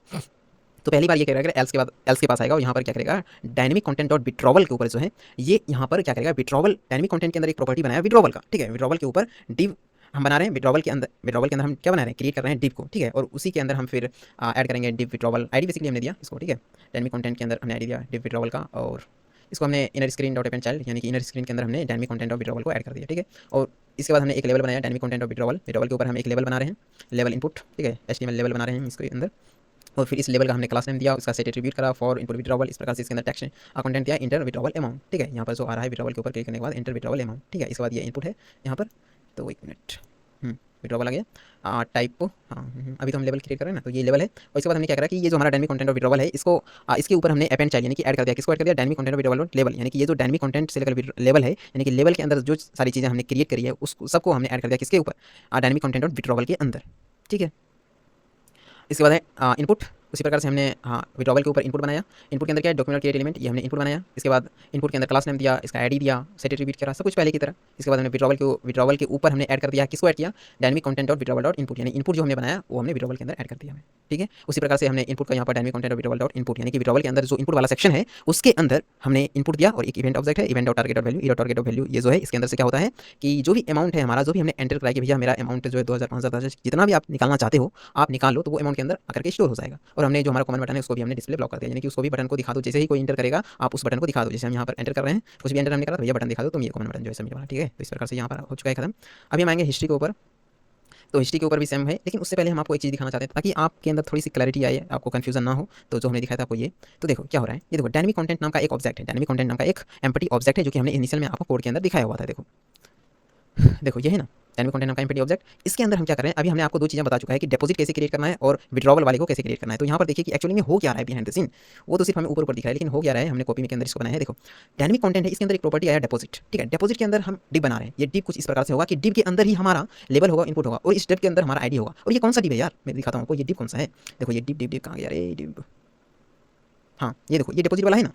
तो पहली बार ये करेगा, एल्स के बाद एल्स के पास आएगा और यहाँ पर क्या करेगा, डायनेमिक कंटेंट डॉट विड्रॉवल के ऊपर जो है ये यहाँ पर क्या करेगा, विड्रॉवल डायनेमिक कंटेंट के अंदर एक प्रॉपर्टी बनाया विड्रॉवल का, ठीक है। विड्रॉवल के ऊपर डिव हम बना रहे हैं, विड्रॉवल के अंदर हम क्या बना रहे हैं, क्रिएट कर रहे हैं डिव को, ठीक है। और उसी के अंदर हम फिर ऐड करेंगे डिव विड्रॉवल आईडी, बेसिकली हमने दिया इसको, ठीक है। डायनेमिक कंटेंट के अंदर हमने आईडी दिया डिव विड्रॉवल का, और इसको हमने inner screen dot append child, यानी कि इनर स्क्रीन के अंदर हमने डायनेमिक कंटेंट ऑफ विड्रॉवल को ऐड कर दिया, ठीक है। और इसके बाद हमने एक लेवल बनाया डायनेमिक कंटेंट ऑफ विड्रॉवल के ऊपर हम एक लेवल बना रहे हैं, लेवल इनपुट, ठीक है। HTML लेवल बना रहे हैं इसके अंदर। और फिर इस लेवल का हमने क्लास नेम दिया, उसका सेट एट्रीब्यूट करा फॉर इनपुट विड्रॉवल। इस प्रकार से इसके अंदर टेक्स्ट कंटेंट दिया इंटर विड्रॉवल अमाउंट, ठीक है। यहाँ पर जो आ रहा है विड्रॉवल के ऊपर क्लिक करने के बाद इंटर विड्रॉवल अमाउंट, ठीक है। इसके बाद ये इनपुट है यहाँ पर, तो 1 मिनट, विड्रॉवल आ गया। टाइप अभी तो हम लेवल क्रिएट कर रहे हैं ना, तो ये लेवल है। और इसके बाद हमने क्या करा कि ये जो हमारा डायनेमिक कंटेंट ऑफ विड्रॉवल है, इसको इसके ऊपर हमने अपेंड चाहिए, यानी कि ऐड कर दिया। किसको ऐड कर दिया, dynamic content of withdrawal level, यानी कि ये जो डायनेमिक कंटेंट से लेकर लेवल है, यानी कि लेवल के अंदर जो सारी चीज़ें हमने क्रिएट करी है उस सबको हमने ऐड कर दिया किसके ऊपर, डायनेमिक कंटेंट ऑफ विड्रॉवल के अंदर, ठीक है। इसके बाद है इनपुट। उसी प्रकार से हमने विड्रॉवल के ऊपर इनपुट बनाया। इनपुट के अंदर क्या है, डॉक्यूमेंट क्रिएट एलिमेंट, ये हमने इनपुट बनाया। इसके बाद इनपुट के अंदर क्लास नेम दिया, इसका आईडी दिया, सेट एट्रीब्यूट करा, सब कुछ पहले की तरह। इसके बाद हमने विड्रॉवल के ऊपर हमने ऐड कर दिया, किसको ऐड किया, dynamic content dot withdrawal dot input, यानी इनपुट जो हमने बनाया वो हमने विड्रॉवल के अंदर ऐड कर दिया, ठीक है। उसी प्रकार से हमने इनपुट का यहाँ पर dynamic content dot withdrawal dot input, यानी कि विड्रॉवल के अंदर जो इनपुट वाला सेक्शन है उसके अंदर हमने इनपुट दिया। और एक इवेंट ऑब्जेक्ट है, event dot target dot value, target dot value, ये जो है इसके अंदर से क्या होता है कि जो भी अमाउंट है हमारा, जो भी हमने एंटर कराया कि भैया मेरा अमाउंट जो है 2000 5000 10,000 जितना भी आप निकालना चाहते हो आप निकाल लो, तो वो अमाउंट के अंदर आकर के स्टोर हो जाएगा। और हमने जो हमारा कॉमन बटन है उसको भी हमने डिस्प्ले ब्लॉक कर दिया, यानी कि उसको भी बटन को दिखा दो, जैसे ही कोई एंटर करेगा आप उस बटन को दिखा दो। जैसे हम यहाँ पर एंटर कर रहे हैं, कुछ भी एंटर हमने करा तो ये बटन दिखा दो, तुम ये कॉमन बटन जो है सबमिट वाला, ठीक है। तो इस प्रकार से यहाँ पर हो चुका है खत्म। अभी हम आएंगे हिस्ट्री के ऊपर। तो हिस्ट्री के ऊपर भी सेम है, लेकिन उससे पहले हम आपको एक चीज़ दिखाना चाहते हैं ताकि आपके अंदर थोड़ी सी क्लैरिटी आए, आपको कंफ्यूजन ना हो। तो जो हमने दिखाया था आपको ये, तो देखो क्या हो रहा है, ये देखो डायनेमिक कंटेंट नाम का एक ऑब्जेक्ट है, डायनेमिक कंटेंट नाम का एक एम्प्टी ऑब्जेक्ट है, जो कि हमने इनिशियल में आपको कोड के अंदर दिखाया हुआ था। देखो ये है ना डायनेमिक कंटेंट नाम का एम्प्टी ऑब्जेक्ट। इसके अंदर हम क्या कर रहे हैं, अभी हमने आपको दो चीज़ें बता चुका है कि डिपॉजिट कैसे क्रिएट करना है और विड्रॉवल वाले को कैसे क्रिएट करना है। तो यहाँ पर देखिए कि एक्चुअली में हो क्या रहा है बिहाइंड द सीन, वो तो सिर्फ हमें ऊपर दिख रहा है, लेकिन हो क्या रहा है, हमने कॉपी के अंदर इसको बनाया है। देखो डायनेमिक कंटेंट है, इसके अंदर एक प्रॉपर्टी आया डिपॉजिट, ठीक है। डिपॉजिट के अंदर हम डिव बना रहे हैं। ये डिव कुछ इस प्रकार से होगा कि डिव के अंदर ही हमारा लेवल होगा, इनपुट होगा, और इस डिव के अंदर हमारा आईडी होगा। और ये कौन सा डिव है यार, मैं दिखाता हूँ आपको ये डिव कौन सा है। देखो ये डिव कहाँ गया, अरे डिव, हाँ ये देखो ये डिपॉजिट वाला है ना।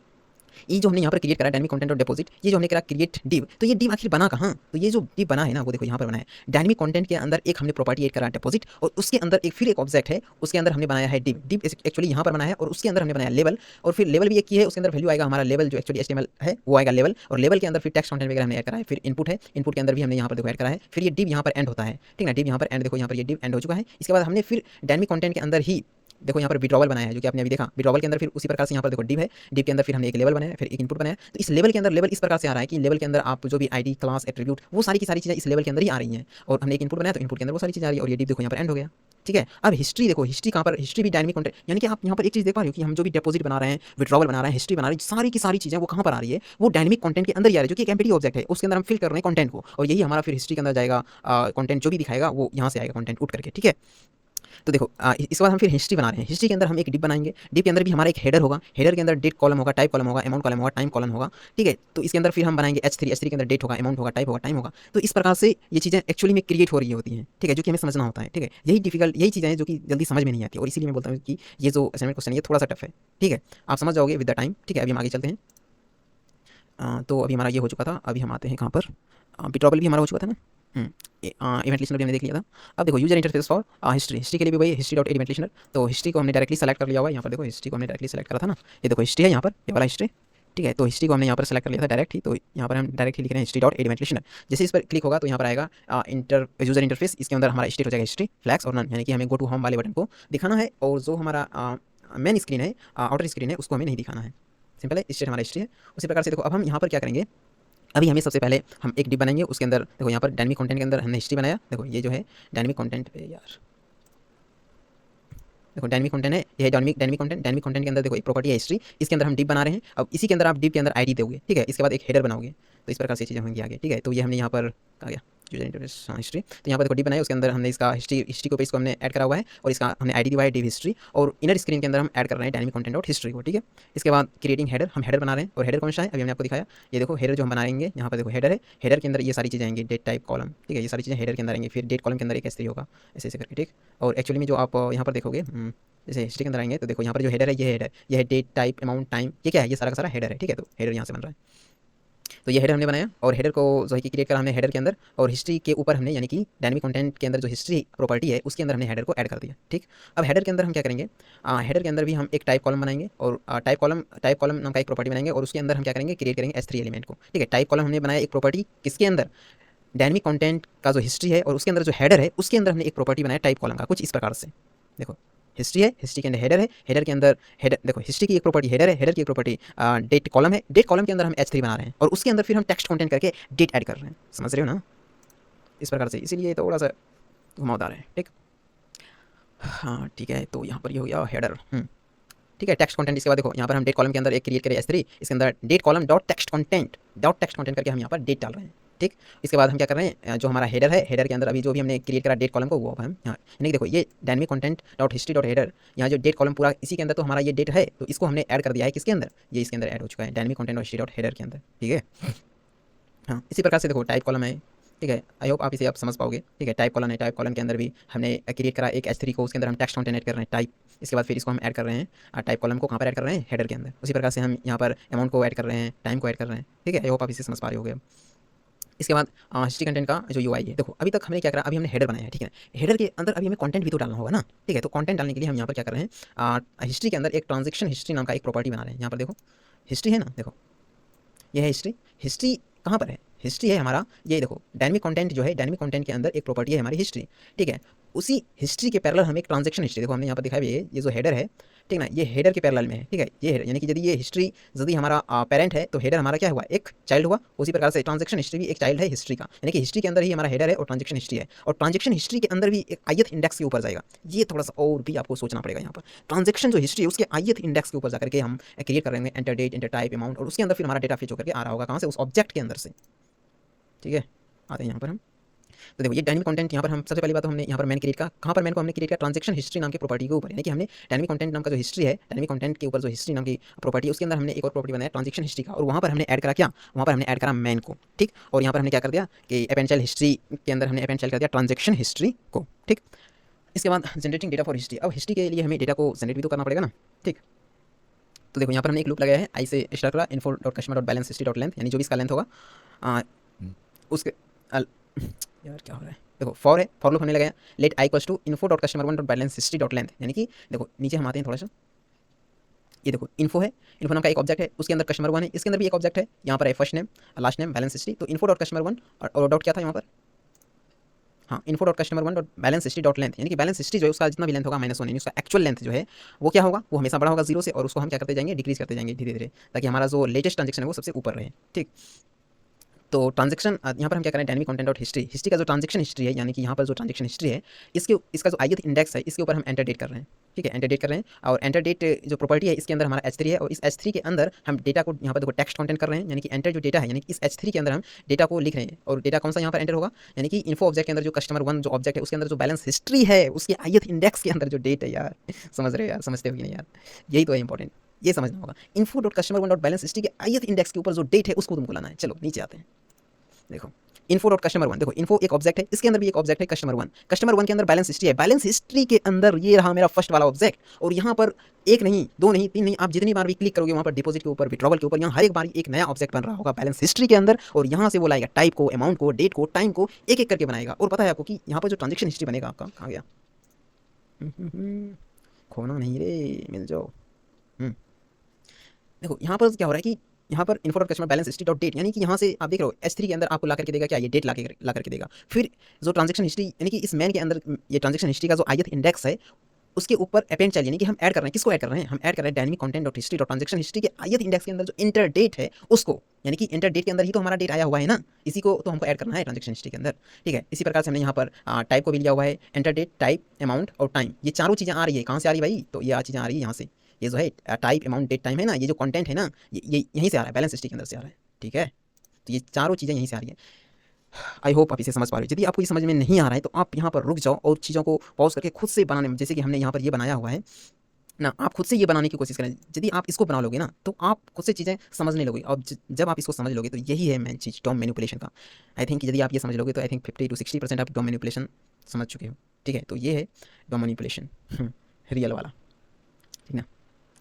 ये जो हमने यहाँ पर क्रिएट करा डायनेमिक कंटेंट और डिपॉजिट, ये जो हमने करा क्रिएट डिव, तो ये डिव आखिर बना कहाँ, तो ये जो डिव बना है ना वो देखो यहाँ पर बना है। डायनेमिक कंटेंट के अंदर एक हमने प्रॉपर्टी ऐड करा डिपॉजिट, और उसके अंदर एक फिर एक ऑब्जेक्ट है, उसके अंदर हमने बनाया है डिव। डिव एक्चुअली यहाँ पर बना है, और उसके अंदर हमने बनाया लेवल, और फिर लेवल भी एक की है, उसके अंदर वैल्यू आएगा हमारा लेवल जो एक्चुअली HTML है वो आएगा लेवल, और लेवल के अंदर फिर टेक्स्ट कंटेंट वगैरह हमने ऐड करा है। फिर इनपुट है, इनपुट के अंदर भी हमने यहाँ पर देखो ऐड करा है। फिर ये डिव यहाँ पर एंड होता है, ठीक ना, डिव यहाँ पर एंड, देखो यहाँ पर ये डिव एंड हो चुका है। इसके बाद हमने फिर डायनेमिक कंटेंट के अंदर ही देखो यहाँ पर विड्रॉवल बनाया है, जो कि आपने अभी देखा। विड्रॉवल के अंदर फिर उसी प्रकार से यहाँ पर देखो डिव है, डिव के अंदर फिर हमने एक लेवल बनाया, फिर एक इनपुट बनाया। तो इस लेवल के अंदर लेवल इस प्रकार से आ रहा है कि लेवल के अंदर आप जो भी आईडी क्लास एट्रीब्यूट वो सारी की सारी चीज़ें इस लेवल के अंदर ही आ रही हैं। और हमने एक इनपुट बनाया तो इनपुट के अंदर वो सारी चीज़ें आ रही है, और ये डिव देखो यहाँ पर एंड हो गया, ठीक है। अब हिस्ट्री देखो, हिस्ट्री कहाँ पर, हिस्ट्री भी डायनेमिक कंटेंट, यानी कि आप यहाँ पर एक चीज़ देख पा रहे हो कि हम जो भी डिपॉजिट बना रहे हैं, विड्रॉवल बना रहे हैं, हिस्ट्री बना रहे हैं, सारी की सारी चीज़ें वो कहाँ पर आ रही है, वो डायनेमिक कंटेंट के अंदर ही आ रही है, जो कि एक एम्प्टी ऑब्जेक्ट है। उसके अंदर हम फिल कर रहे हैं कंटेंट को, और यही हमारा फिर हिस्ट्री के अंदर जाएगा। कंटेंट जो भी दिखाएगा वो यहाँ से आएगा कंटेंट उठ करके, ठीक है। तो देखो इसके बाद हम फिर हिस्ट्री बना रहे हैं। हिस्ट्री के अंदर हम एक डिप बनाएंगे, डिप के अंदर भी हमारा एक हेडर होगा, हेडर के अंदर डेट कॉलम होगा, टाइप कॉलम होगा, अमाउंट कॉलम होगा, टाइम कॉलम होगा, ठीक है। तो इसके अंदर फिर हम बनाएंगे H3 के अंदर डेट होगा, अमाउंट होगा, टाइप होगा, टाइम होगा। तो इस प्रकार से ये चीज़ें एक्चुअली में क्रिएट हो रही होती हैं, ठीक है, जो कि हमें समझना होता है, ठीक है। यही चीज़ें हैं जो कि जल्दी समझ में नहीं आती, और इसीलिए मैं बोलता हूँ कि ये जो असाइनमेंट क्वेश्चन है ये थोड़ा सा टफ है, ठीक है। आप समझ जाओगे विद द टाइम, ठीक है। अभी हम आगे चलते हैं। तो अभी हमारा ये हो चुका था, अभी हम आते हैं कहाँ पर, विड्रॉवल भी हमारा हो चुका था ना, इवेंट लिस्नर भी हमने देख लिया था। अब देखो user interface for history, history के लिए भी वही हिस्ट्री डॉट इवेंट लिस्नर। तो हिस्ट्री को हमने डायरेक्टली सेलेक्ट कर लिया हुआ है, यहाँ पर देखो हिस्ट्री को हमने डायरेक्टली सेलेक्ट करा था ना, ये देखो हिस्ट्री है यहाँ पर, ये वाला हिस्ट्री, ठीक है। तो हिस्ट्री को हमने यहाँ पर सेलेक्ट कर लिया था डायरेक्ट ही, तो यहाँ पर हम डायरेक्टली लिख रहे हैं हिस्ट्री डॉट इवेंट लिस्नर। जैसे इस पर क्लिक होगा तो यहाँ पर आएगा यूजर इंटरफेस, इसके अंदर हमारा स्टेट हो जाएगा हिस्ट्री फ्लैग्स और नन, यानी कि हमें गो टू होम वाले बटन को दिखाना है, और जो हमारा मेन स्क्रीन है, आउटर स्क्रीन है, उसको हमें नहीं दिखाना है। सिंपल है, स्टेट हमारा हिस्ट्री है। उसी प्रकार से देखो अब हम यहाँ पर क्या करेंगे, अभी हमें सबसे पहले हम एक डिप बनाएंगे, उसके अंदर देखो यहाँ पर डायनेमिक कंटेंट के अंदर हमने हिस्ट्री बनाया। देखो ये जो है डायनेमिक कंटेंट पे यार, देखो डायनेमिक कंटेंट है, ये है डायनेमिक कंटेंट के अंदर देखो एक प्रॉपर्टी है हिस्ट्री, इसके अंदर हम डिप बना रहे हैं। अब इसी के अंदर आप डिप के अंदर आईडी दोगे, ठीक है, इसके बाद एक हेडर बनाओगे। तो इस प्रकार से चीज़ें होंगी आगे, ठीक है। तो ये हमने यहाँ पर आ गया यूजर इंटरफेस, हाँ हिस्ट्री। तो यहाँ पर देखो डिप बनाई, उसके अंदर हमने इसका हिस्ट्री को इसको हमने ऐड करा हुआ है, और इसका हमने आईडी दिया है डिप हिस्ट्री, और इनर स्क्रीन के अंदर हम ऐड कर रहे हैं डायनेमिक कंटेंट डॉट हिस्ट्री को, ठीक है। इसके बाद क्रिएटिंग हेडर, हम हेडर बना रहे हैं, और हेडर कौन सा है अभी हमने आपको दिखाया। ये देखो हेडर जो हम बनाएंगे, यहाँ पर देखो हेडर है, हेडर के अंदर ये सारी चीज़ें आएंगी, डेट टाइप कॉलम, ठीक है, ये सारी चीज़ें हेडर के अंदर आएंगी। फिर डेट कॉलम के अंदर एक S3 होगा, ऐसे ऐसे करके, ठीक। और एक्चुअली में जो आप यहाँ पर देखोगे, जैसे हिस्ट्री के अंदर आएंगे तो देखो यहाँ पर जो हेडर है, ये हेडर, ये है डेट टाइप अमाउंट टाइम, ये क्या है, ये सारा का सारा हेडर है, ठीक है। तो हेडर यहाँ से बन रहा है, तो ये हेडर हमने बनाया, और हेडर को जो है कि क्रिएट करा हमने हेडर के अंदर, और हिस्ट्री के ऊपर हमने यानी कि डायनेमिक कंटेंट के अंदर जो हिस्ट्री प्रॉपर्टी है उसके अंदर हमने हेडर को ऐड कर दिया, ठीक। अब हेडर के अंदर हम क्या करेंगे, हेडर के अंदर भी हम एक टाइप कॉलम बनाएंगे, और टाइप कॉलम नाम का एक प्रॉपर्टी बनाएंगे, और उसके अंदर हम क्या करेंगे, क्रिएट करेंगे S3 एलिमेंट को, ठीक है। टाइप कॉलम हमने बनाया एक प्रॉपर्टी किसके अंदर, डायनेमिक कंटेंट का जो हिस्ट्री है, और उसके अंदर जो हेडर है उसके अंदर हमने एक प्रॉपर्टी बनाया टाइप कॉलम का, कुछ इस प्रकार से। देखो हिस्ट्री है, हिस्ट्री के अंदर हेडर है, हेडर के अंदर हेडर, देखो हिस्ट्री की एक प्रॉपर्टी हेडर है, हेडर की एक प्रॉपर्टी डेट कॉलम है, डेट कॉलम के अंदर हम H3 बना रहे हैं, और उसके अंदर फिर हम टेक्स्ट कंटेंट करके डेट ऐड कर रहे हैं, समझ रहे हो ना, इस प्रकार से। इसीलिए थोड़ा सा घुमावदार है, ठीक। हाँ ठीक है, तो यहाँ पर ये हो गया हेडर, ठीक है, टेक्स्ट कंटेंट। इसके बाद देखो यहाँ पर हम डेट कॉलम के अंदर एक क्रिएट करें S3, इसके अंदर date column dot text content करके हम यहाँ पर डेट डाल रहे हैं, ठीक। इसके बाद हम क्या कर रहे हैं, जो हमारा हेडर है, हेडर के अंदर अभी जो भी हमने क्रिएट करा डेट कॉलम को, वो अब हम यहाँ यानी कि देखो ये dynamic content dot history dot header, यहाँ जो डेट कॉलम पूरा इसी के अंदर, तो हमारा ये डेट है, तो इसको हमने ऐड कर दिया है किसके अंदर, ये इसके अंदर ऐड हो चुका है dynamic content dot history dot header के अंदर, ठीक है। हाँ इसी प्रकार से देखो टाइप कॉलम है, ठीक है, आई होप आप इसे आप समझ पाओगे, ठीक है। टाइप कॉलम है, टाइप कॉलम के अंदर भी हमने क्रिएट करा एक S3 को, उसके अंदर हम टेक्स्ट कंटेंट ऐड कर रहे हैं टाइप, इसके बाद फिर इसको हम ऐड कर रहे हैं टाइप कॉलम को कहाँ पर ऐड कर रहे हैं, हेडर के अंदर। उसी प्रकार से हम यहाँ पर अमाउंट को ऐड कर रहे हैं, टाइम को ऐड कर रहे हैं, ठीक है। आई होप आप इसे समझ पा रहे होगे। इसके बाद हिस्ट्री कंटेंट का जो UI है, देखो अभी तक हमने क्या करा, अभी हमने हेडर बनाया है, ठीक है। हेडर के अंदर अभी हमें कंटेंट भी तो डालना होगा ना, ठीक है। तो कंटेंट डालने के लिए हम यहाँ पर क्या कर रहे हैं, हिस्ट्री के अंदर एक ट्रांजेक्शन हिस्ट्री नाम का एक प्रॉपर्टी बना रहे हैं। यहाँ पर देखो हिस्ट्री है ना, देखो ये है हिस्ट्री, हिस्ट्री कहाँ पर है, हिस्ट्री है हमारा, ये देखो डायनेमिक कंटेंट जो है, डायनेमिक कंटेंट के अंदर एक प्रॉपर्टी है हमारी हिस्ट्री, ठीक है। उसी हिस्ट्री के पैरेलल हम एक ट्रांजेक्शन हिस्ट्री, देखो हमने यहाँ पर दिखाया भी है, ये जो हेडर है, ठीक ना, ये हेडर के पैरेलल में है, ठीक है। ये हेडर यानी कि यदि ये हिस्ट्री यदि हमारा पेरेंट है, तो हेडर हमारा क्या हुआ, एक चाइल्ड हुआ। उसी प्रकार से ट्रांजेक्शन हिस्ट्री भी एक चाइल्ड है हिस्ट्री का, यानी कि हिस्ट्री के अंदर ही हमारा हेडर है और ट्रांजेक्शन हिस्ट्री है, और ट्रांजेक्शन हिस्ट्री के अंदर भी एक ith इंडेक्स के ऊपर जाएगा। ये थोड़ा सा और भी आपको सोचना पड़ेगा यहाँ पर, ट्रांजेक्शन जो हिस्ट्री है उसके ith इंडेक्स के ऊपर जाकर के हम क्रिएट करेंगे enter date, enter type, amount, और उसके अंदर फिर हमारा डेटा फेच होकर के आ रहा होगा कहाँ से, उस ऑब्जेक्ट के अंदर से, ठीक है। आते हैं यहाँ पर हम, तो देखो ये डायनेमिक कंटेंट यहाँ पर हम सबसे पहली बात तो हमने यहाँ पर मैन क्रिएट का, कहाँ पर मैन को हमने क्रिएट किया, ट्रांजेक्शन हिस्ट्री नाम की प्रॉपर्टी के ऊपर, यानी कि हमने डायनेमिक कंटेंट नाम का जो हिस्ट्री है, डायनेमिक कंटेंट के ऊपर जो हिस्ट्री नाम की प्रॉपर्टी है, उसके अंदर हमने एक और प्रॉपर्टी बनाया ट्रांजेक्शन हिस्ट्री का, और वहाँ पर हमने ऐड करा क्या, वहाँ पर हमने ऐड करा मैन को, ठीक। और यहाँ पर हमने क्या कर दिया कि अपेंड हिस्ट्री के अंदर हमने अपेंड कर दिया ट्रांजेक्शन हिस्ट्री को, ठीक। इसके बाद जनरेटिंग डेटा फॉर हिस्ट्री, अब हिस्ट्री के लिए हमें डेटा को जनरेट भी तो करना पड़ेगा ना, ठीक। तो देखो यहाँ पर हमने एक लूप लगाया है, आई से स्टार्ट करा info dot customer dot balance history dot length, यानी जो भी इसका लेंथ होगा उसके यार क्या हो रहा है, देखो फॉर है, फॉर लूप हमने लगाया, let i equals to info dot customer one dot balance history dot length, यानी कि देखो नीचे हम आते हैं थोड़ा सा, ये देखो इन्फो है, इन्फो नाम का एक ऑब्जेक्ट है, उसके अंदर कस्टमर वन है, इसके अंदर भी एक ऑब्जेक्ट है, यहाँ पर है first name last name balance history, तो इन्फो डॉट कस्टमर वन और डॉट क्या था यहाँ पर, हाँ info dot customer one dot balance history dot length, यानी कि बैलेंस हिस्ट्री जो है उसका जितना भी लेंथ होगा -1, यानी उसका एक्चुअल लेंथ जो है वो क्या होगा, वो हमेशा बड़ा होगा 0 से, और उसको हम क्या करते जाएंगे, डिक्रीज करते जाएंगे धीरे धीरे, ताकि हमारा जो लेटेस्ट ट्रांजेक्शन है वो सबसे ऊपर रहे, ठीक। तो ट्रांजेक्शन यहाँ पर हम क्या करें, dynamic content dot history, history का जो ट्रांजेक्शन हिस्ट्री है, यानी कि यहाँ पर जो ट्रांजेक्शन हिस्ट्री है, इसका जो ith इंडेक्स है, इसके ऊपर हम एंटर डेट कर रहे हैं, ठीक है, एंटर डेट कर रहे हैं। और एंटर डेट जो प्रॉपर्टी है इसके अंदर हमारा H3 है, और इस H3 के अंदर हम डेटा को यहाँ पर देखो टेक्स्ट कंटेंट कर रहे हैं, यानी कि एंटर जो डेटा है, यानी कि इस H3 के अंदर हम डेटा को लिख रहे हैं, और डेटा कौन सा यहाँ पर एंटर होगा, यानी कि इन्फो ऑब्जेक्ट के अंदर जो कस्टमर वन जो ऑब्जेक्ट है उसके अंदर जो बैलेंस हिस्ट्री है उसके ith इंडेक्स के अंदर जो डेट है, यार समझ रहे हो यार, समझते हो कि नहीं यार, यही तो है इंपॉर्टेंट, ये समझना होगा। Info dot customer one dot balance history के ith इंडेक्स के ऊपर जो डेट है उसको तुमको लाना है। चलो नीचे आते हैं, देखो इन्फो डॉट कस्टमर वन, देखो इन्फो एक ऑब्जेक्ट है, इसके अंदर भी एक ऑब्जेक्ट है कस्टमर वन, कस्टमर वन के अंदर बैलेंस हिस्ट्री है, बैलेंस हिस्ट्री के अंदर ये रहा मेरा फर्स्ट वाला ऑब्जेक्ट, और यहाँ पर एक नहीं, दो नहीं, तीन नहीं, आप जितनी बार भी क्लिक करोगे वहाँ पर डिपॉजिट के ऊपर, विड्रॉवल के ऊपर, यहाँ हर एक बार एक नया ऑब्जेक्ट बन रहा होगा बैलेंस हिस्ट्री के अंदर, और यहाँ से वो लाएगा टाइप को, अमाउंट को, डेट को, टाइम को, एक एक करके बनाएगा। और पता है आपको कि यहाँ पर जो ट्रांजेक्शन हिस्ट्री बनेगा आपका, कहाँ गया, खोना नहीं रे, मिल जाओ। देखो यहाँ पर क्या हो रहा है कि यहाँ पर info dot customer balance history dot date, यानी कि यहाँ से आप देख रहे हो S3 के अंदर आपको ला करके देगा क्या, ये डेट ला करके देगा। फिर जो ट्रांजेक्शन हिस्ट्री, यानी कि इस मैन के अंदर ये ट्रांजेक्शन हिस्ट्री का जो ith इंडेक्स है उसके ऊपर अपेंड चाइल्ड यानी कि हम ऐड कर रहे हैं, किसको ऐड कर रहे हैं, हम ऐड कर रहे हैं dynamic content dot history dot transaction history के ith इंडेक्स के अंदर जो इंटर डेट है उसको, यानी कि इंटर डेट के अंदर ही तो हमारा डेट आया हुआ है ना, इसी को तो हमको ऐड करना है ट्रांजैक्शन हिस्ट्री के अंदर। ठीक है, इसी प्रकार से हमने यहाँ पर टाइप को भी लिया हुआ है, इंटर डेट, टाइप, अमाउंट और टाइम, ये चारों चीज़ें आ रही है, कहाँ से आ रही है भाई, तो ये चीज़ें आ रही है यहाँ से, ये जो है टाइप, अमाउंट, डेट, टाइम है ना, ये जो कंटेंट है ना, ये यहीं से आ रहा है, बैलेंस हिस्ट्री के अंदर से आ रहा है। ठीक है, तो ये चारों चीज़ें यहीं से आ रही है। आई होप आप इसे समझ पा रहे हो। यदि आपको ये समझ में नहीं आ रहा है तो आप यहाँ पर रुक जाओ और चीज़ों को पॉज करके खुद से बनाने में, जैसे कि हमने यहाँ पर ये बनाया हुआ है ना, आप खुद से ये बनाने की कोशिश करें। यदि आप इसको बना लोगे ना तो आप खुद से चीज़ें समझने लोगे, और जब आप इसको समझ लोगे तो यही है मेन चीज़ डॉम मैनिपुलेशन का। आई थिंक यदि आप ये समझ लोगे तो आई थिंक 50 to 60% आप डॉम मैनिपुलेशन समझ चुके हो। ठीक है, तो ये है डॉम मैनिपुलेशन रियल वाला, ठीक ना।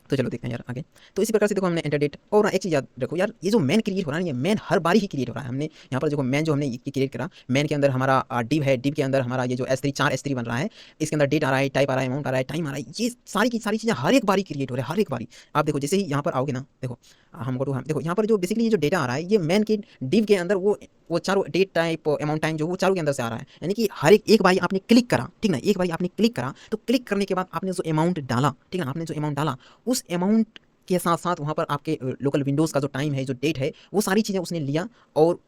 तो चलो देखते हैं यार आगे। तो इसी प्रकार से देखो हमने एंटर डेट, और एक चीज़ याद रखो यार, ये जो मैन क्रिएट हो रहा है, ये मैन हर बारी ही क्रिएट हो रहा है। हमने यहाँ पर देखो मैन जो हमने ये क्रिएट करा, मैन के अंदर हमारा डिव है, डिव के अंदर हमारा ये जो S3 4 S3 बन रहा है, इसके अंदर डेट आ रहा है, टाइप आ रहा है, अमाउंट आ रहा है, टाइम आ रहा है, ये सारी की सारी चीज़ें हर एक बारी क्रिएट हो रहा है, हर एक बारी। आप देखो जैसे ही यहाँ पर आओगे ना, देखो हम देखो यहाँ पर जो बेसिकली ये जो डेटा आ रहा है, ये मैन के डिव के अंदर वो चारों डेट, टाइप, अमाउंट, टाइम जो वो चारों के अंदर से आ रहा है। यानी कि हर एक बारी आपने क्लिक करा, ठीक ना, एक बारी आपने क्लिक करा तो क्लिक करने के बाद आपने जो अमाउंट डाला, ठीक है, आपने जो अमाउंट डाला उस अमाउंट के साथ साथ वहाँ पर आपके लोकल विंडोज़ का जो टाइम है, जो डेट है, वो सारी चीज़ें उसने लिया और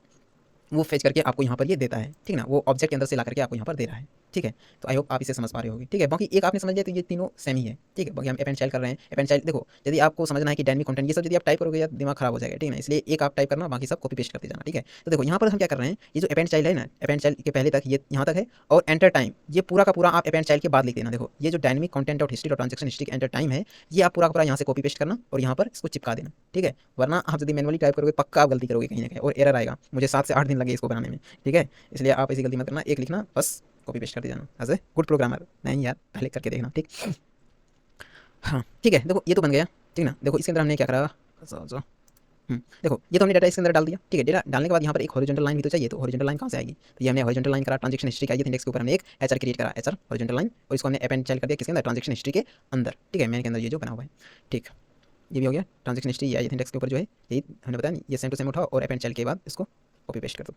वो फेच करके आपको यहाँ पर ये देता है, ठीक ना, वो ऑब्जेक्ट के अंदर से ला करके आपको यहाँ पर दे रहा है। ठीक है, तो आई होप आप इसे समझ पा रहे होगे। ठीक है, बाकी एक आपने समझ लिया तो ये तीनों सेम ही है। ठीक है, बाकी हम अपेंड चाइल्ड कर रहे हैं। अपेंड चाइल्ड देखो, यदि आपको समझना है कि डायनेमिक कंटेंट ये सब यदि आप टाइप करोगे या दिमाग खराब हो जाएगा, ठीक है, इसलिए एक आप टाइप करना, बाकी सब कॉपी पेस्ट करते जाना। ठीक है, तो देखो यहाँ पर हम क्या कर रहे हैं, ये जो अपेंड चाइल्ड है ना, अपेंड चाइल्ड के पहले तक ये यहाँ तक है, और एंटर टाइम ये पूरा का पूरा आप अपेंड चाइल्ड के बाद लिख देना। देखो ये जो डायनेमिक कंटेंट और हिस्ट्री और ट्रांजैक्शन हिस्ट्री का एंटर टाइम है, ये आप पूरा का पूरा यहाँ से कॉपी पेस्ट करना और यहाँ पर इसको चिपका देना। ठीक है, वरना आप यदि मैनुअली टाइप करोगे पक्का आप गलती करोगे कहीं ना कहीं और एरर आएगा। मुझे 7 से 8 दिन लगे इसको बनाने में। ठीक है, इसलिए आप ऐसी गलती मत करना, एक लिखना बस कॉपी पेस्ट करते जाना एज ए गुड प्रोग्रामर। नहीं यार, पहले करके देखना। ठीक, हाँ ठीक है, देखो ये तो बन गया। ठीक ना, देखो इसके अंदर हमने क्या करा, देखो ये तो हमने डाटा इसके अंदर डाल दिया। ठीक है, डेटा डालने के बाद यहाँ पर एक हॉरिजॉन्टल लाइन भी तो चाहिए, तो हॉरिजॉन्टल लाइन कहाँ से आएगी, तो ये हमने हॉरिजॉन्टल लाइन करा ट्रांजैक्शन हिस्ट्री का ये इंडेक्स के ऊपर हमने एक एचआर क्रिएट करा, एचआर हॉरिजॉन्टल लाइन, और इसको हमने अपेंड चाइल्ड कर दिया किसके अंदर, ट्रांजैक्शन हिस्ट्री के अंदर। ठीक है, मैन के अंदर ये जो बना हुआ है। ठीक, ये भी हो गया ट्रांजैक्शन हिस्ट्री, ये इंडेक्स के ऊपर जो है यही हमने बताया, ये सेम टू सेम उठाओ और अपेंड चाइल्ड के बाद इसको कॉपी पेस्ट कर दो।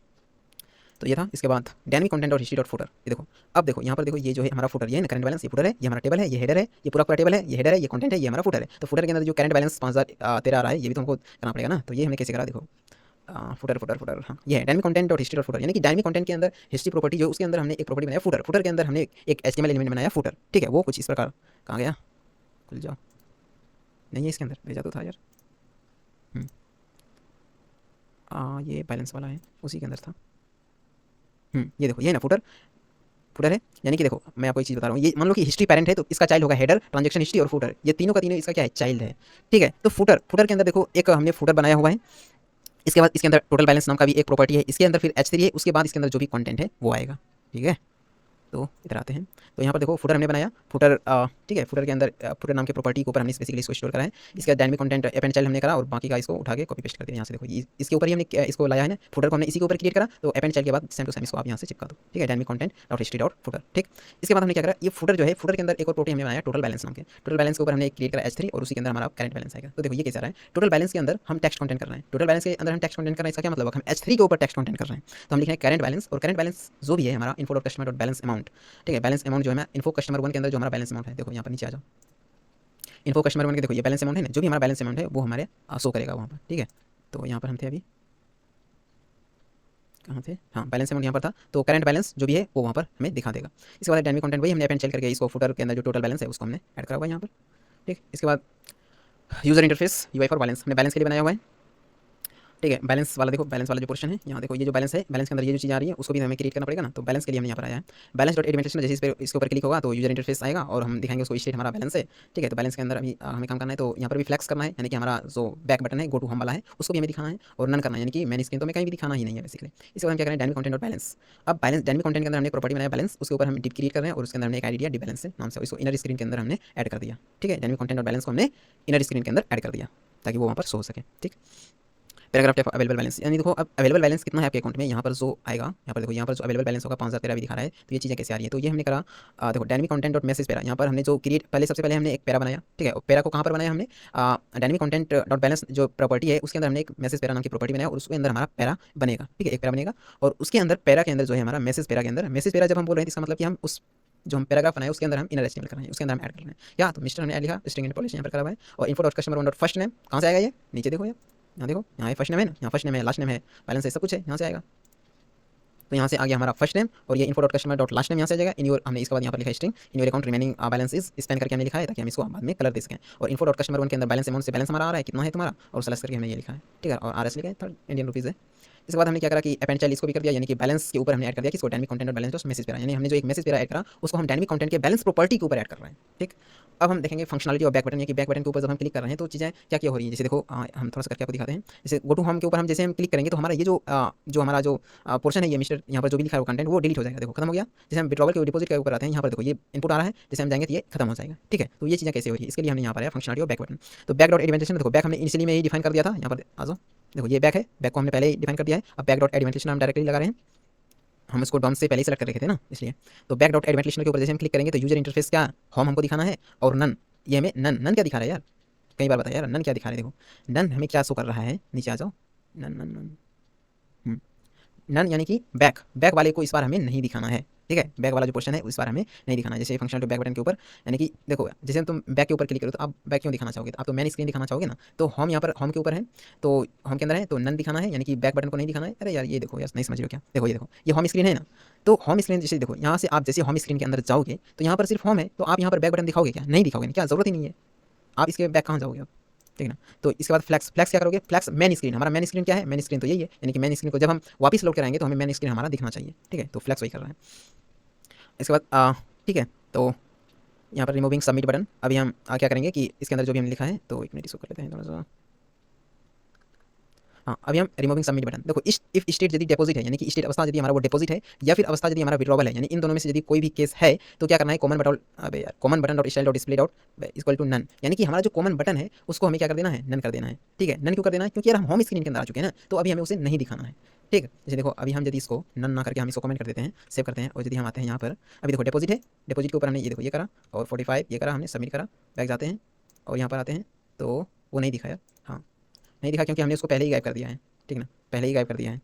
तो ये था। इसके बाद डायनेमिक कंटेंट और हिस्ट्री डॉट फुटर, ये देखो अब देखो यहाँ पर देखो ये जो है हमारा फुटर, ये है ना करंट बैलेंस, ये फुटर है, ये हमारा टेबल है, ये हेडर है, ये पूरा टेबल है, ये हेडर है, ये कंटेंट है, ये हमारा फुटर है। तो फुटर के अंदर जो करंट बैलेंस 5013 आ रहा है, ये भी तो हमको करना पड़ेगा ना। तो ये हमने कैसे करा, देखो फुटर फुटर फुटर, हाँ ये है डायनेमिक कंटेंट और हिस्ट्री डॉट फुटर। यानी कि डायनेमिक कंटेंट के अंदर हिस्ट्री प्रॉपर्टी जो उसके अंदर हमने एक प्रॉपर्टी बनाया फुटर, फुटर के अंदर हमने एक HTML एलिमेंट बनाया फुटर। ठीक है, वो कुछ इस प्रकार, कहाँ गया, खुल जाओ, नहीं है इसके अंदर, भेजा तो था यार। ये बैलेंस वाला है, उसी के अंदर था। ये देखो ये है ना फुटर, फुटर है। यानी कि देखो मैं आपको एक चीज़ बता रहा हूँ, ये मान लो कि हिस्ट्री पेरेंट है तो इसका चाइल्ड होगा हेडर, ट्रांजैक्शन हिस्ट्री और फुटर, ये तीनों का तीनों इसका क्या है, चाइल्ड है। ठीक है, तो फुटर, फुटर के अंदर देखो एक हमने फुटर बनाया हुआ है। इसके बाद इसके अंदर टोटल बैलेंस नाम का भी एक प्रॉपर्टी है, इसके अंदर फिर H3 है, उसके बाद इसके अंदर जो भी कंटेंट है वो आएगा। ठीक है, तो इधर आते हैं। तो यहाँ पर देखो फुटर हमने बनाया, फुटर ठीक है, फुटर के अंदर फुटर नाम के प्रॉपर्टी के ऊपर हमने बेसिकली इसको स्टोर करा है। इसका डायनेमिक कंटेंट अपेंड चाइल्ड हमने करा और बाकी का इसको उठा के कॉपी पेस्ट कर दिया। यहाँ से देखो इसके ऊपर ही हमने इसको लाया है ना, फुटर को हमने इसी के ऊपर क्रिएट करा, तो अपेंड चाइल्ड के बाद सेम टू सेम इसको आप यहाँ से चिपका दो। ठीक है, dynamic content dot history dot footer. ठीक, इसके बाद हमने क्या करा, ये फुटर जो है, फुटर के अंदर एक और प्रॉपर्टी हमने बनाया टोटल बैलेंस नाम के, टोटल बैलेंस के ऊपर हमने क्रिएट करा H3 और उसी के अंदर हमारा करंट बैलेंस आएगा। तो देखो ये कैसे आ रहा है, टोटल बैलेंस के अंदर हम टेक्स्ट कंटेंट कर रहे हैं, टोटल बैलेंस के अंदर हम टेक्स्ट कंटेंट कर रहे हैं, इसका क्या मतलब है, हम H3 के ऊपर टेक्स्ट कंटेंट कर रहे हैं। तो हम लिख रहे हैं करंट बैलेंस, और करंट बैलेंस जो भी है हमारा info dot customer dot balance amount. ठीक है, बैलेंस अमाउंट जो है इन्फो कस्टमर 1 के अंदर जो हमारा बैलेंस अमाउंट है, देखो यहाँ पर नीचे आ जाओ, इन्फो कस्टमर 1 के देखो ये बैलेंस अमाउंट है ना, जो भी हमारा बैलेंस अमाउंट है वो हमारे शो करेगा वहाँ पर। ठीक है, तो यहाँ पर हम थे अभी, कहाँ थे, हाँ बैलेंस अमाउंट यहाँ पर था, तो करंट बैलेंस जो भी है वो वहाँ पर हमें दिखा देगा। इसके बाद डायनेमिक कंटेंट वही हमने अपेंड चाइल्ड करके इसको फुटर के अंदर जो टोटल बैलेंस है उसको हमने ऐड करा हुआ है यहाँ पर। ठीक, इसके बाद user interface UI for balance हमने बैलेंस के लिए बनाया हुआ है। ठीक है, बैलेंस वाला देखो, बैलेंस वाला जो पोर्शन है यहाँ देखो, ये जो बैलेंस है, बैलेंस के अंदर ये जो चीज़ आ रही है उसको भी हमें क्रिएट करना पड़ेगा ना। तो बैलेंस के लिए हमने यहाँ पर आया है बैलेंस डॉट एडमिनिस्ट्रेशन, जैसे इस पर इसके ऊपर क्लिक होगा तो यूजर इंटरफेस आएगा और हम दिखाएंगे उसको स्टेट हमारा बैलेंस है। ठीक है, तो बैलेंस के अंदर अभी हमें काम करना है, तो यहाँ पर भी फ्लैक्स करना है, यानी कि हमारा जो बैक बटन है गो टू होम वाला है उसको भी हमें दिखाना है, और नन करना है, यानी कि मैंने स्क्रीन तो में कहीं भी दिखाना ही नहीं है बेसिकली। इसके बाद हम क्या करें, डायनेमिक कंटेंट और बैलेंस। अब बैलेंस डायनेमिक कंटेंट के अंदर हमने प्रॉपर्टी बनाया बैलेंस, उसके ऊपर हम डिप क्रिएट कर रहे हैं और उसके अंदर हमने एक आईडी दिया डिप बैलेंस से नाम से, इसको इनर स्क्रीन के अंदर हमने ऐड कर दिया। ठीक है, डायनेमिक कंटेंट और बैलेंस को हमने इनर स्क्रीन के अंदर ऐड कर दिया ताकि वो वहाँ पर शो हो सके। ठीक, पैराग्राफ टाइप अवेलेबल बैलेंस, यानी देखो अब अवेलेबल बैलेंस कितना है आपके अकाउंट में, यहाँ पर जो आएगा, यहाँ पर देखो यहाँ पर जो अवेलेबल बैलेंस होगा 5013 भी दिखा रहा है। तो ये चीज़ें कैसे आ रही है, तो ये हमने करा देखो dynamic content dot message para, यहाँ पर हमने जो क्रिएट पहले सबसे पहले हमने एक पैरा बनाया। ठीक है, पैरा को कहाँ पर बनाया हमने, डायनेमिक कंटेंट डॉट बैलेंस जो प्रॉपर्टी है उसके अंदर हमने एक मैसेज पैरा नाम की प्रॉपर्टी बनाया और उसके अंदर हमारा पैरा बनेगा। ठीक है, एक पैरा बनेगा और उसके अंदर पैरा के अंदर जो है हमारा मैसेज पैरा के अंदर, मैसेज पैरा जब हम बोल रहे हैं इसका मतलब कि हम उस जो हम पैराग्राफ बनाए उसके अंदर हम इनर एचटीएमएल कर रहे हैं, उसके अंदर हम ऐड कर रहे हैं। क्या तो मिस्टर हमने ऐड लिखा, स्ट्रिंग पॉलिश यहाँ पर करा हुआ है, और info dot customer one dot first name कहाँ से आएगा, ये नीचे देखो, यहाँ देखो, यहाँ फर्स्ट नेम है ना, यहाँ फर्स्ट नेम है, लास्ट नेम है, बैलेंस है, सब कुछ है, यहाँ से आएगा। तो यहाँ से आ गया हमारा फर्स्ट नेम, और ये info dot customer dot last name यहाँ से आ जाएगा। इन योर हमने इसके बाद यहाँ पर लिखा string in your account remaining balance is Spain करके हमने लिखा है, ताकि हम इसको बाद में कलर दे सकें। और इन्फो डॉट कस्टमर वन के अंदर बैलेंस अमाउंट से बैलेंस हमारा आ रहा है कितना है तुम्हारा, और सेलेक्ट करके हमने ये लिखा है, ठीक है, और आरएस लिखा है, थर्ड इंडियन रुपीज़ है। इसके बाद हमने क्या करा कि अपेंड चाइल्ड इसको भी कर दिया, यानी कि बैलेंस के ऊपर हमने ऐड कर दिया कि इसको डायनेमिक कंटेंट और बैलेंस जो मैसेज पेरा, यानी हमने जो एक मैसेज पेरा ऐड करा उसको हम डायनेमिक कंटेंट के बैलेंस प्रॉपर्टी के ऊपर ऐड कर रहे हैं, ठीक। अब हम देखेंगे फंक्शनलिटी और बैक बटन, यानी कि बैक बटन के ऊपर जब हम क्लिक कर रहे हैं तो चीज़ें क्या क्या हो रही है, जैसे देखो हम थोड़ा सा करके आपको दिखाते हैं। जैसे गो टू होम के ऊपर हम जैसे हम क्लिक करेंगे तो हमारा ये जो हमारा जो पोर्शन है, ये मिस्टर यहाँ पर जो भी लिखा है वो कंटेंट वो डिलीट हो जाएगा, देखो खत्म हो गया। जैसे हम विड्रॉवल के डिपॉजिट के ऊपर आते हैं, यहाँ पर देखो ये इनपुट आ रहा है, जैसे हम जाएंगे तो ये खत्म हो जाएगा, ठीक है। तो ये चीज़ें कैसे हो रही है, इसके लिए हमने यहाँ पर है फंक्शनलिटी और बैक बटन। तो बैक डॉट एडवेंटेशन, देखो बैक हमने इनिशियली में ही डिफाइन कर दिया था, यहाँ पर आ जाओ, देखो ये बैक है, बैक को हमने पहले ही डिफाइन कर दिया है। अब बैक डॉट एडवेंटेशन हम डायरेक्टली लगा रहे हैं, हम इसको डॉम से पहले ही सेलेक्ट कर रखे थे ना, इसलिए। तो बैक डॉट एडवेंटेशन के ऊपर जैसे हम क्लिक करेंगे तो यूजर इंटरफेस क्या होम हमको दिखाना है, और नन ये हमें नन क्या दिखा रहा है यार, कई बार बताया यार नन क्या दिखा रहे हैं, देखो नन हमें क्या शो कर रहा है, नीचे आ जाओ, नन नन नन नन यानी कि बैक वाले को इस बार हमें नहीं दिखाना है, ठीक है। बैक वाला जो पोर्शन है इस बार हमें नहीं दिखाना है। जैसे फंक्शनल टू बैक बटन के ऊपर, यानी कि देखो जैसे तुम बैक के ऊपर क्लिक करो तो आप बैक क्यों दिखाना चाहोगे, तो आप तो मेन स्क्रीन दिखाना चाहोगे ना। तो होम यहाँ पर होम के ऊपर है, तो होम के अंदर है तो नन दिखाना है, यानी कि बैक बटन को नहीं दिखाना है। अरे यार ये देखो यार, नहीं समझ रहे हो क्या, देखो ये देखो ये होम स्क्रीन है ना, तो होम स्क्रीन जैसे देखो यहाँ से आप जैसे होम स्क्रीन के अंदर जाओगे तो यहाँ पर सिर्फ होम है, तो आप यहाँ पर बैक बटन दिखाओगे क्या, नहीं दिखाओगे, क्या जरूरत ही नहीं है, आप इसके बैक कहाँ जाओगे आप, ठीक है ना। तो इसके बाद फ्लैक्स क्या करोगे, फ्लैक्स मेन स्क्रीन, हमारा मेन स्क्रीन क्या है, मेन स्क्रीन तो यही है, यानी कि मेन स्क्रीन को जब हम वापस लोड कराएंगे तो हमें मेन स्क्रीन हमारा दिखना चाहिए, ठीक है। तो फ्लैक्स वही कर रहा है। इसके बाद ठीक है, तो यहाँ पर रिमूविंग सबमिट बटन, अभी हम क्या करेंगे कि इसके अंदर जो भी हमने लिखा है, तो एक मिनट इसको कर लेते हैं थोड़ा सा। हाँ, अभी हम रिमूविंग सबमिट बटन, देखो इफ स्टेट यदि डिपॉजिट है, यानी कि स्टेट अवस्था यदि हमारा वो डिपॉजिट है, या फिर अवस्था यदि हमारा विड्रॉवल है, यानी इन दोनों में से यदि कोई भी केस है तो क्या करना है, कॉमन बटन, अबे यार common button dot style dot display dot equal to none, यानी कि हमारा जो कॉमन बटन है उसको हमें क्या कर देना है, नन कर देना है, ठीक है। नन क्यों कर देना है, क्योंकि यार हम होम स्क्रीन के अंदर आ चुके हैं ना, तो अभी हमें उसे नहीं दिखाना है, ठीक है। जैसे देखो अभी हम यदि इसको नन ना करके हम इसको कमेंट कर देते हैं, सेव करते हैं, और यदि हम आते हैं यहाँ पर, अभी देखो डिपॉजिट है, डिपॉजिट के ऊपर हमने ये देखो ये करा, और 45 ये करा हमने, सबमिट करा, बैक जाते हैं और यहाँ पर आते हैं तो वो नहीं दिखाया, हाँ नहीं दिखा क्योंकि हमने उसको पहले ही गायब कर दिया है, ठीक ना, पहले ही गायब कर दिया है,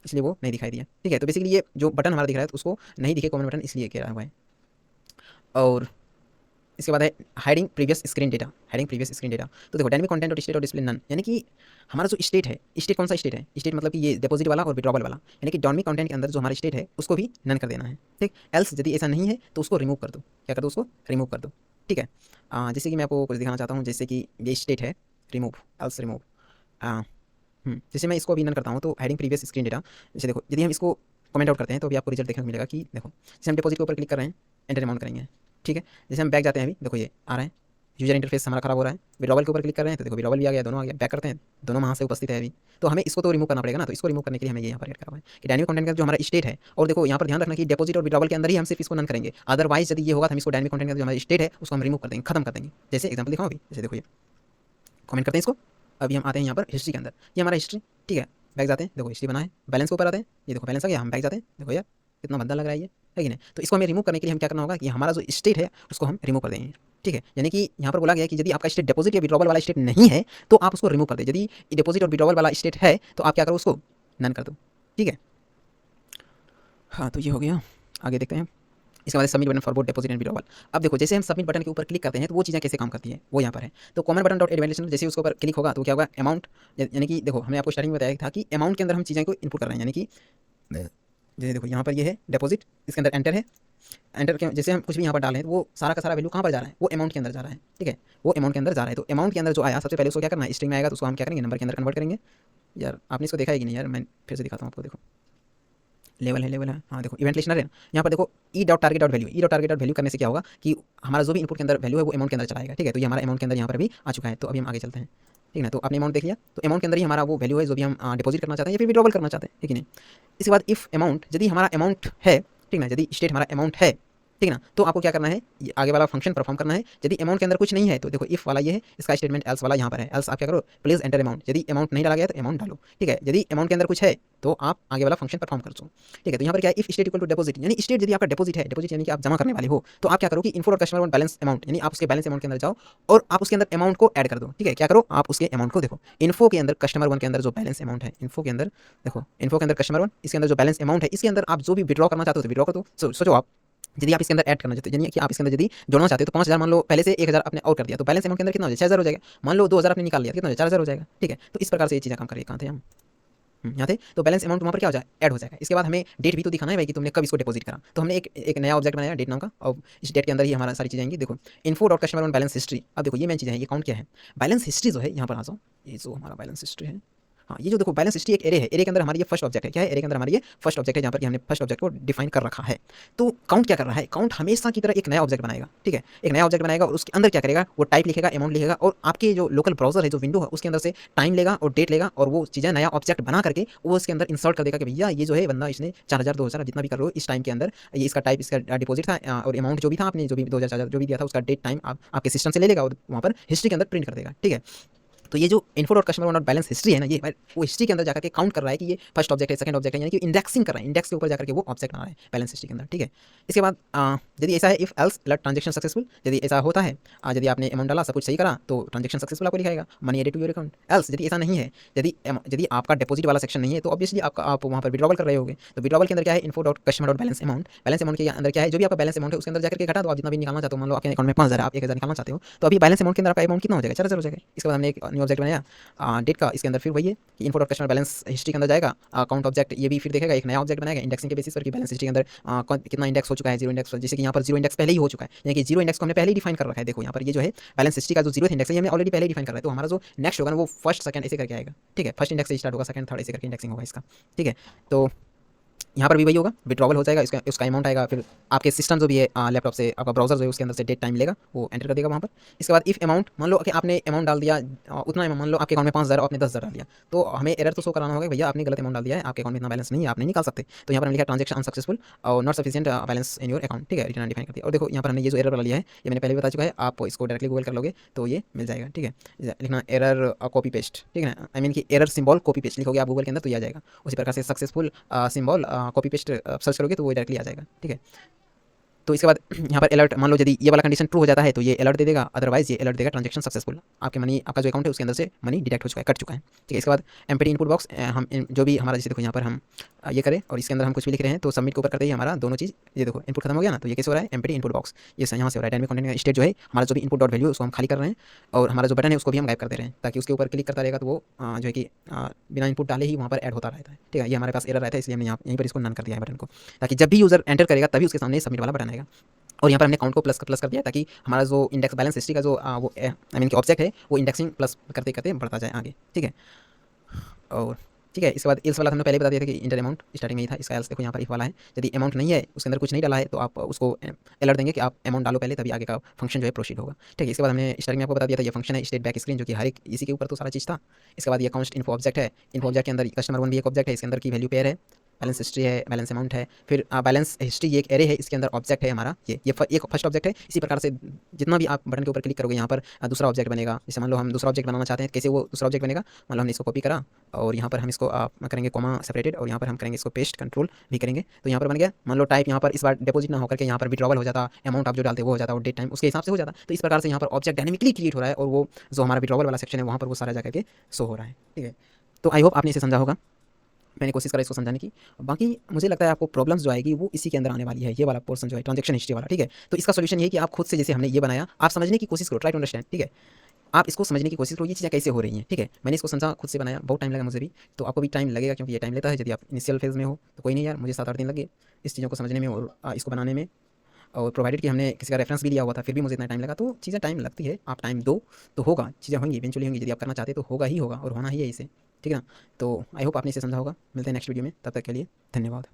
इसलिए वो नहीं दिखाई दिया, ठीक है। तो बेसिकली ये जो बटन हमारा दिख रहा है तो उसको नहीं दिखे कॉमन बटन, इसलिए कह रहा हुआ है। और इसके बाद है hiding previous screen data, hiding previous screen data. तो देखो डायनेमिक कंटेंट और स्टेट और डिस्प्ले नन, यानी कि हमारा जो स्टेट है, स्टेट कौन सा स्टेट है, स्टेट मतलब कि ये डिपॉजिट वाला और विड्रॉवल वाला, यानी कि डायनेमिक कंटेंट के अंदर जो हमारा स्टेट है उसको भी नन कर देना है, ठीक। एल्स यदि ऐसा नहीं है तो उसको रिमूव कर दो, क्या कर दो, उसको रिमूव कर दो, ठीक है। जैसे कि मैं आपको कुछ दिखाना चाहता हूँ, जैसे कि ये स्टेट है, रिमूव, एल्स रिमूव, जैसे मैं इसको अभी नन करता हूँ तो हाइडिंग प्रीवियस स्क्रीन डेटा, जैसे देखो यदि हम इसको कमेंट आउट करते हैं तो अभी आपको रिजल्ट देखने को मिलेगा कि देखो जैसे हम डिपॉजिट के ऊपर क्लिक कर रहे हैं, एंटर अमाउंट करेंगे, ठीक है। जैसे हम बैक जाते हैं, अभी देखो ये आ रहा है, यूजर इंटरफेस हमारा खराब हो रहा है, विड्रॉवल के ऊपर क्लिक कर रहे हैं तो देखो विड्रॉवल भी आ गया, दोनों आ गया, बैक करते हैं दोनों वहाँ से उपस्थित है अभी, तो हमें इसको तो रिमूव करना पड़ेगा ना। तो इसको रिमूव करने के लिए हमें ये यहाँ पर ऐड करा हुआ है कि डायनेमिक कंटेंट का जो हमारा स्टेट है, और देखो यहाँ पर ध्यान रखना कि डिपॉजिट और विड्रॉवल के अंदर ही हम सिर्फ इसको नन करेंगे, अदरवाइज यदि ये होगा तो हम इसको डायनेमिक कंटेंट का जो हमारा स्टेट है उसको हम रिमूव कर देंगे, खत्म कर देंगे। जैसे एग्जाम्पल दिखाओ अभी, जैसे देखो ये कमेंट करते हैं इसको, अभी हम आते हैं यहाँ पर हिस्ट्री के अंदर, ये हमारा हिस्ट्री, ठीक है। बैक जाते हैं, देखो हिस्ट्री बना है, बैलेंस के ऊपर आते हैं, ये देखो बैलेंस आ गया, हम बैक जाते हैं, देखो यार कितना भद्दा लग रहा है ये, है कि नहीं। तो इसको हमें रिमूव करने के लिए हम क्या करना होगा कि हमारा जो स्टेट है उसको हम रिमूव कर देंगे, ठीक है। यानी कि यहाँ पर बोला गया है कि यदि आपका स्टेट डिपॉजिट या विड्रॉवल वाला स्टेट नहीं है तो आप उसको रिमूव कर दे, यदि डिपॉजिट और विड्रॉवल वाला स्टेट है तो आप क्या करो, उसको नन कर दो, ठीक है। हाँ तो ये हो गया, आगे देखते हैं। इसके बाद submit button for both deposit and withdrawal. अब देखो जैसे हम सबमिट बटन के ऊपर क्लिक करते हैं तो वो चीज़ें कैसे काम करती है वो यहाँ पर है। तो कॉमन बटन डॉट एडवेंटेशन जैसे उसके ऊपर क्लिक होगा तो क्या होगा, अमाउंट, यानी कि देखो हमने आपको स्टार्टिंग में बताया था कि अमाउंट के अंदर हम चीज़ें को इनपुट कर रहे हैं, यानी कि जैसे देखो यहाँ पर ये है डिपॉजिट, इसके अंदर एंटर है, एंटर के जैसे हम कुछ भी यहाँ पर डालें तो वो सारा का सारा वैल्यू कहाँ पर जा रहा है, वो अमाउंट के अंदर जा रहा है, ठीक है, वो अमाउंट के अंदर जा रहा है। तो अमाउंट के अंदर जो आया सबसे पहले उसको क्या करना है, स्ट्रिंग में आएगा तो उसको हम क्या करेंगे, नंबर के अंदर कन्वर्ट करेंगे। यार आपने इसको देखा है कि नहीं यार, मैं फिर से दिखाता हूँ आपको, देखो लेवल है, हाँ देखो इवेंट लिस्टनर है ना, यहाँ पर देखो E dot target dot value, E dot target dot value करने से क्या होगा कि हमारा जो भी इनपुट के अंदर वैल्यू है वो अमाउंट के अंदर चलाएगा, ठीक है। तो ये हमारा अमाउंट के अंदर यहाँ पर भी आ चुका है। तो अभी हम आगे चलते हैं, ठीक है। तो आपने अमाउंट देख लिया, तो अमाउंट के अंदर ही हमारा वो वैल्यू है जो भी हम डिपॉजिट करना चाहते हैं या फिर विड्रॉवल करना चाहते हैं, ठीक है नहीं। इसके बाद इफ अमाउंट, यदि हमारा अमाउंट है, ठीक ना, यदि स्टेट हमारा अमाउंट है, ठीक ना, तो आपको क्या करना है, ये आगे वाला फंक्शन परफॉर्म करना है। यदि अमाउंट के अंदर कुछ नहीं है तो देखो इफ वाला ये है, इसका स्टेटमेंट एल्स वाला यहाँ पर है, एल्स आप क्या करो, प्लीज एंटर अमाउंट, यदि अमाउंट नहीं डाला गया तो अमाउंट डालो, ठीक है। यदि अमाउंट के अंदर कुछ है तो आप आगे वाला फंक्शन परफॉर्म कर दो, ठीक है। तो यहाँ पर क्या है, if state equal to deposit, यानी स्टेट यदि आपका डिपॉजिट है, डिपॉजिट यानी कि आप जमा करने वाले हो, तो आप क्या करो कि info dot customer balance amount, यानी आप उसके बैलेंस अमाउंट के अंदर जाओ और आप उसके अंदर अमाउंट को ऐड कर दो, ठीक है। क्या करो, आप उसके अमाउंट को देखो, इन्फो के अंदर कस्टमर वन के अंदर जो बैलेंस अमाउंट है, इन्फो के अंदर देखो, इन्फो के अंदर कस्टमर वन, इसके अंदर जो बैलेंस अमाउंट है, इसके अंदर आप जो भी विड्रॉ करना चाहते हो तो विड्रॉ कर दो। सोचो आप यदि आप इसके अंदर ऐड करना चाहते हो, यानी कि आप इसके अंदर यदि जोड़ना चाहते हो, तो 5000 मान लो पहले से 1000 आपने और कर दिया, तो बैलेंस अमाउंट के अंदर कितना हो जाएगा, 6000 हो जाएगा। मान लो 2000 आपने निकाल लिया, कितना हो जाएगा, 4000 हो जाएगा। ठीक है, तो इस प्रकार से ये चीज़ें काम करिए। कहाँ थे हम? यहाँ थे। तो बैलेंस अमाउंट वहाँ पर क्या हो जाए, ऐड हो जाएगा। इसके बाद हमें डेट भी तो दिखाना है भाई कि तुमने कब इसको डिपॉजिट करा। तो हमने एक नया ऑब्जेक्ट बनाया डेट नाम का, और इस डेट के अंदर ही हमारा सारी चीज़ें आएंगी। देखो info dot customer on balance history. अब देखो ये मेन चीज़ है, ये काउंट क्या है, बैलेंस हिस्ट्री जो है, यहाँ पर आ जाओ, ये जो हमारा बैलेंस हिस्ट्री है, हाँ ये जो देखो बैलेंस हिस्ट्री एक एरे है, एरे के अंदर हमारी ये फर्स्ट ऑब्जेक्ट है। क्या है, एरे के अंदर हमारी ये फर्स्ट ऑब्जेक्ट है, जहाँ पर हमने फर्स्ट ऑब्जेक्ट को डिफाइन कर रखा है। तो काउंट क्या कर रहा है, काउंट हमेशा की तरह एक नया ऑब्जेक्ट बनाएगा। ठीक है, एक नया ऑब्जेक्ट बनाएगा और उसके अंदर क्या करेगा, वो टाइप लिखेगा, अमाउंट लिखेगा, और आपके जो लोकल ब्राउजर है, जो विंडो है, उसके अंदर से टाइम लेगा और डेट लेगा, और वो चीज़ें नया ऑब्जेक्ट बना करके वो उसके अंदर इंसर्ट कर देगा कि भैया ये जो है बंदा इसने 4000 2000 जितना भी कर रहे हो इस टाइम के अंदर, ये इसका टाइप, इसका डिपॉजिट था, और अमाउंट जो भी था आपने, जो भी 2000 4000 जो भी दिया था, उसका डेट टाइम आपके सिस्टम से ले लेगा और वहाँ पर हिस्ट्री के अंदर प्रिंट कर देगा। ठीक है, तो ये जो info dot customer dot balance history है ना, ये वो हिस्ट्री के अंदर जाकर के काउंट कर रहा है कि ये फर्स्ट ऑब्जेक्ट है, सेकंड ऑब्जेक्ट है, यानी कि इंडेक्सिंग कर रहा है, इंडेक्स के ऊपर जाकर के वो ऑब्जेक्ट बना रहा है बैलेंस हिस्ट्री के अंदर। ठीक है, इसके बाद यदि ऐसा है, if else let transaction successful, यदि ऐसा होता है, यदि आपने अमाउंट डाला, सब कुछ सही करा, तो ट्रांजेक्शन सक्सेसफुल आपको दिखाएगा, money added to your account. Else यदि ऐसा नहीं है, यदि आपका डिपॉजिट वाला सेक्शन नहीं है, तो ऑब्वियसली आप वहाँ पर विड्रॉवल कर रहे होगे। तो विड्रॉवल के अंदर क्या है, info dot customer dot balance amount, balance amount के अंदर क्या है, जो भी आपका बैलेंस अमाउंट है उसके अंदर जाकर के घटा दो। आप जितना भी निकालना चाहते हो, मान लो आपके अकाउंट में 5000 आप 1000 निकालना चाहते हो, तो अभी बैलेंस अमाउंट के अंदर आपका अमाउंट कितना हो जाएगा, 4000 हो जाएगा। इसके बाद हमने एक न्यू ऑब्जेक्ट बनाया डेट का, इसके अंदर फिर वही है कि info dot customer balance history के अंदर जाएगा, अकाउंट ऑब्जेक्ट ये भी फिर देखेगा, एक नया ऑब्जेक्ट बनाएगा इंडेक्सिंग के बेसिस पर कि बैलेंस हिस्ट्री के अंदर कितना इंडेक्स हो चुका है, जीरो इंडेक्स, जैसे कि यहाँ पर जीरो इंडेक्स पहले ही हो चुका है, यानी कि जीरो इंडेक्स को हमने पहले ही डिफाइन कर रखा है। देखो यहाँ पर ये जो है बैलेंस हिस्ट्री का जो जीरो इंडेक्स है, ये हमने ऑलरेडी पहले ही डिफाइन कर रहा है। तो हमारा जो नेक्स्ट होगा ना, वो फर्स्ट सेकंड ऐसे करके आएगा। ठीक है, फर्स्ट इंडेक्स से स्टार्ट होगा, सेकंड थर्ड ऐसे करके इंडेक्सिंग होगा इसका। ठीक है, तो यहाँ पर भी वही होगा, विड्रॉवल हो जाएगा, उसका अमाउंट आएगा, फिर आपके सिस्टम जो भी है लैपटॉप से, आपका ब्राउजर जो है उसके अंदर से डेट टाइम लेगा, वो एंटर कर देगा वहाँ पर। इसके बाद इफ अमाउंट, मान लो कि आपने अमाउंट डाल दिया उतना, मान लो आपके अकाउंट में 5000 आपने 10,000 डाल दिया, तो हमें एरर तो शो कराना होगा, भैया आपने गलत अमाउंट डाल दिया है, आपके अकाउंट में इतना बैलेंस नहीं है, आप नहीं निकाल सकते। तो यहाँ पर लिखा ट्रांजेक्शन अनसक्सेसफुल और not sufficient balance in your account. ठीक है, रिटर्न डिफाइन कर दिया। और देखो यहाँ पर हमने ये जो एरर वाला लिया है, ये मैंने पहले बता चुका है, आप इसको डायरेक्टली गूगल कर लोगे तो ये मिल जाएगा। ठीक है, लिखना एरर कॉपी पेस्ट, ठीक है ना, आई मीन कि एरर सिंबल कॉपी पेस्ट लिखोगे आप गूगल के अंदर तो ये आ जाएगा। उसी प्रकार से successful symbol copy paste search करोगे तो वो डायरेक्टली आ जाएगा। ठीक है, तो इसके बाद यहाँ पर अलर्ट, मान लो यदि ये वाला कंडीशन ट्रू हो जाता है तो ये अलर्ट दे देगा, अदरवाइज ये अलर्ट देगा ट्रांजेक्शन सक्सेसफुल, आपके मनी, आपका जो अकाउंट है उसके अंदर से मनी डिडक्ट हो चुका है, कट चुका है। ठीक है, इसके बाद एम्प्टी इनपुट बॉक्स, हम जो भी हमारा, जैसे देखो यहाँ पर हम ये करें और इसके अंदर हम कुछ भी लिख रहे हैं, तो सबमिट के ऊपर करते ही हमारा दोनों चीज़, ये देखो इनपुट खत्म हो गया ना, तो ये कैसे हो रहा है, एम्प्टी इनपुट बॉक्स, ये यहाँ से हो रहा है। डायनेमिक कंटेंट का स्टेट जो है हमारा, जो भी इनपुट डॉट वैल्यू है उसको हम खाली कर रहे हैं, और हमारा जो बटन है उसको भी हम गायब कर दे रहे हैं, ताकि उसके ऊपर क्लिक करता रहेगा तो वो जो है कि बिना इनपुट डाले ही वहाँ पर ऐड होता रहता है। ठीक है, ये हमारे पास एरर रहता है, इसलिए हमने यहाँ यहीं पर इसको नन कर दिया है बटन को, ताकि जब भी यूज़र एंटर करेगा तभी उसके सामने सबमिट वाला बटन आएगा। और यहाँ पर हमने काउंट को प्लस कर दिया, ताकि हमारा जो इंडेक्स बैलेंस हिस्ट्री का जो वो आई मीन कि ऑब्जेक्ट है, वो इंडेक्सिंग प्लस करते करते बढ़ता जाए आगे। ठीक है, और ठीक है, इसके बाद एल्स वाला हमने पहले बता दिया था कि इंटर अमाउंट स्टार्टिंग में ही था, इसका एल्स देखो यहाँ पर इफ वाला है, यदि अमाउंट नहीं है, उसके अंदर कुछ नहीं डाला है, तो आप उसको अलर्ट देंगे कि आप अमाउंट डालो पहले, तभी आगे का फंक्शन जो है प्रोसीड होगा। ठीक है, इसके बाद हमने स्टार्टिंग में आपको बता दिया था ये फंक्शन है स्टेट बैक स्क्रीन, जो कि हर एक इसी के ऊपर तो सारा चीज़ था। इसके बाद ये अकाउंट इन्फो ऑब्जेक्ट है, इन्फो ऑब्जेक्ट के अंदर कस्टमर वन भी एक ऑब्जेक्ट है, इसके अंदर की वैल्यू पेयर है, बैलेंस हिस्ट्री है, बैलेंस अमाउंट है, फिर बैलेंस हिस्ट्री ये एक एरे है, इसके अंदर ऑब्जेक्ट है हमारा ये एक फर्स्ट ऑब्जेक्ट है। इसी प्रकार से जितना भी आप बटन के ऊपर क्लिक करोगे यहाँ पर दूसरा ऑब्जेक्ट बनेगा। जैसे मान लो हम दूसरा ऑब्जेक्ट बनाना चाहते हैं, कैसे वो दूसरा ऑब्जेक्ट बनेगा, मान लो हमने इसको कॉपी करा और यहाँ पर हम इसको करेंगे कॉमा सेपरेटेड, और यहाँ पर हम करेंगे इसको पेस्ट कंट्रोल भी करेंगे, तो यहाँ पर बन गया। मान लो टाइप यहाँ पर इस बार डिपॉजिट ना होकर के यहाँ पर विड्रॉवल हो जाता, अमाउंट आप जो डालते वो हो जाता, और डेट टाइम उसके हिसाब से हो जाता। तो इस प्रकार से यहाँ पर ऑब्जेक्ट डायनेमिकली क्रिएट हो रहा है, और वो जो हमारा विड्रॉवल वाला सेक्शन है वहाँ पर वो सारा जाकर के शो हो रहा है। ठीक है, तो आई होप आपने इसे समझा होगा, मैंने कोशिश करा इसको समझाने की। बाकी मुझे लगता है आपको प्रॉब्लम्स जो आएगी वो इसी के अंदर आने वाली है, ये वाला पोर्शन जो है ट्रांजेक्शन हिस्ट्री वाला। ठीक है, तो इसका सोल्यूशन ये है कि आप खुद से, जैसे हमने ये बनाया, आप समझने की कोशिश करो, ट्राई टू अंडरस्टैंड। ठीक है, आप इसको समझने की कोशिश करो, ये चीज़ें कैसे हो रही हैं। ठीक है, मैंने इसको समझा, खुद से बनाया, बहुत टाइम लगा मुझे भी, तो आपको भी टाइम लगेगा, क्योंकि ये टाइम लेता है। यदि आप इनिशियल फेज़ में हो तो कोई नहीं यार, मुझे 7-8 दिन लगे इस चीज़ों को समझने में और इसको बनाने में, और प्रोवाइडेड कि हमने किसी का रेफरेंस भी लिया हुआ था, फिर भी मुझे इतना टाइम लगा। तो चीज़ें टाइम लगती है, आप टाइम दो तो होगा, चीज़ें होंगी, इवेंचुअली होंगी। यदि आप करना चाहते तो होगा ही होगा, और होना ही है इसे। ठीक है ना, तो आई होप आपने इसे समझा होगा। मिलते हैं नेक्स्ट वीडियो में, तब तक के लिए धन्यवाद।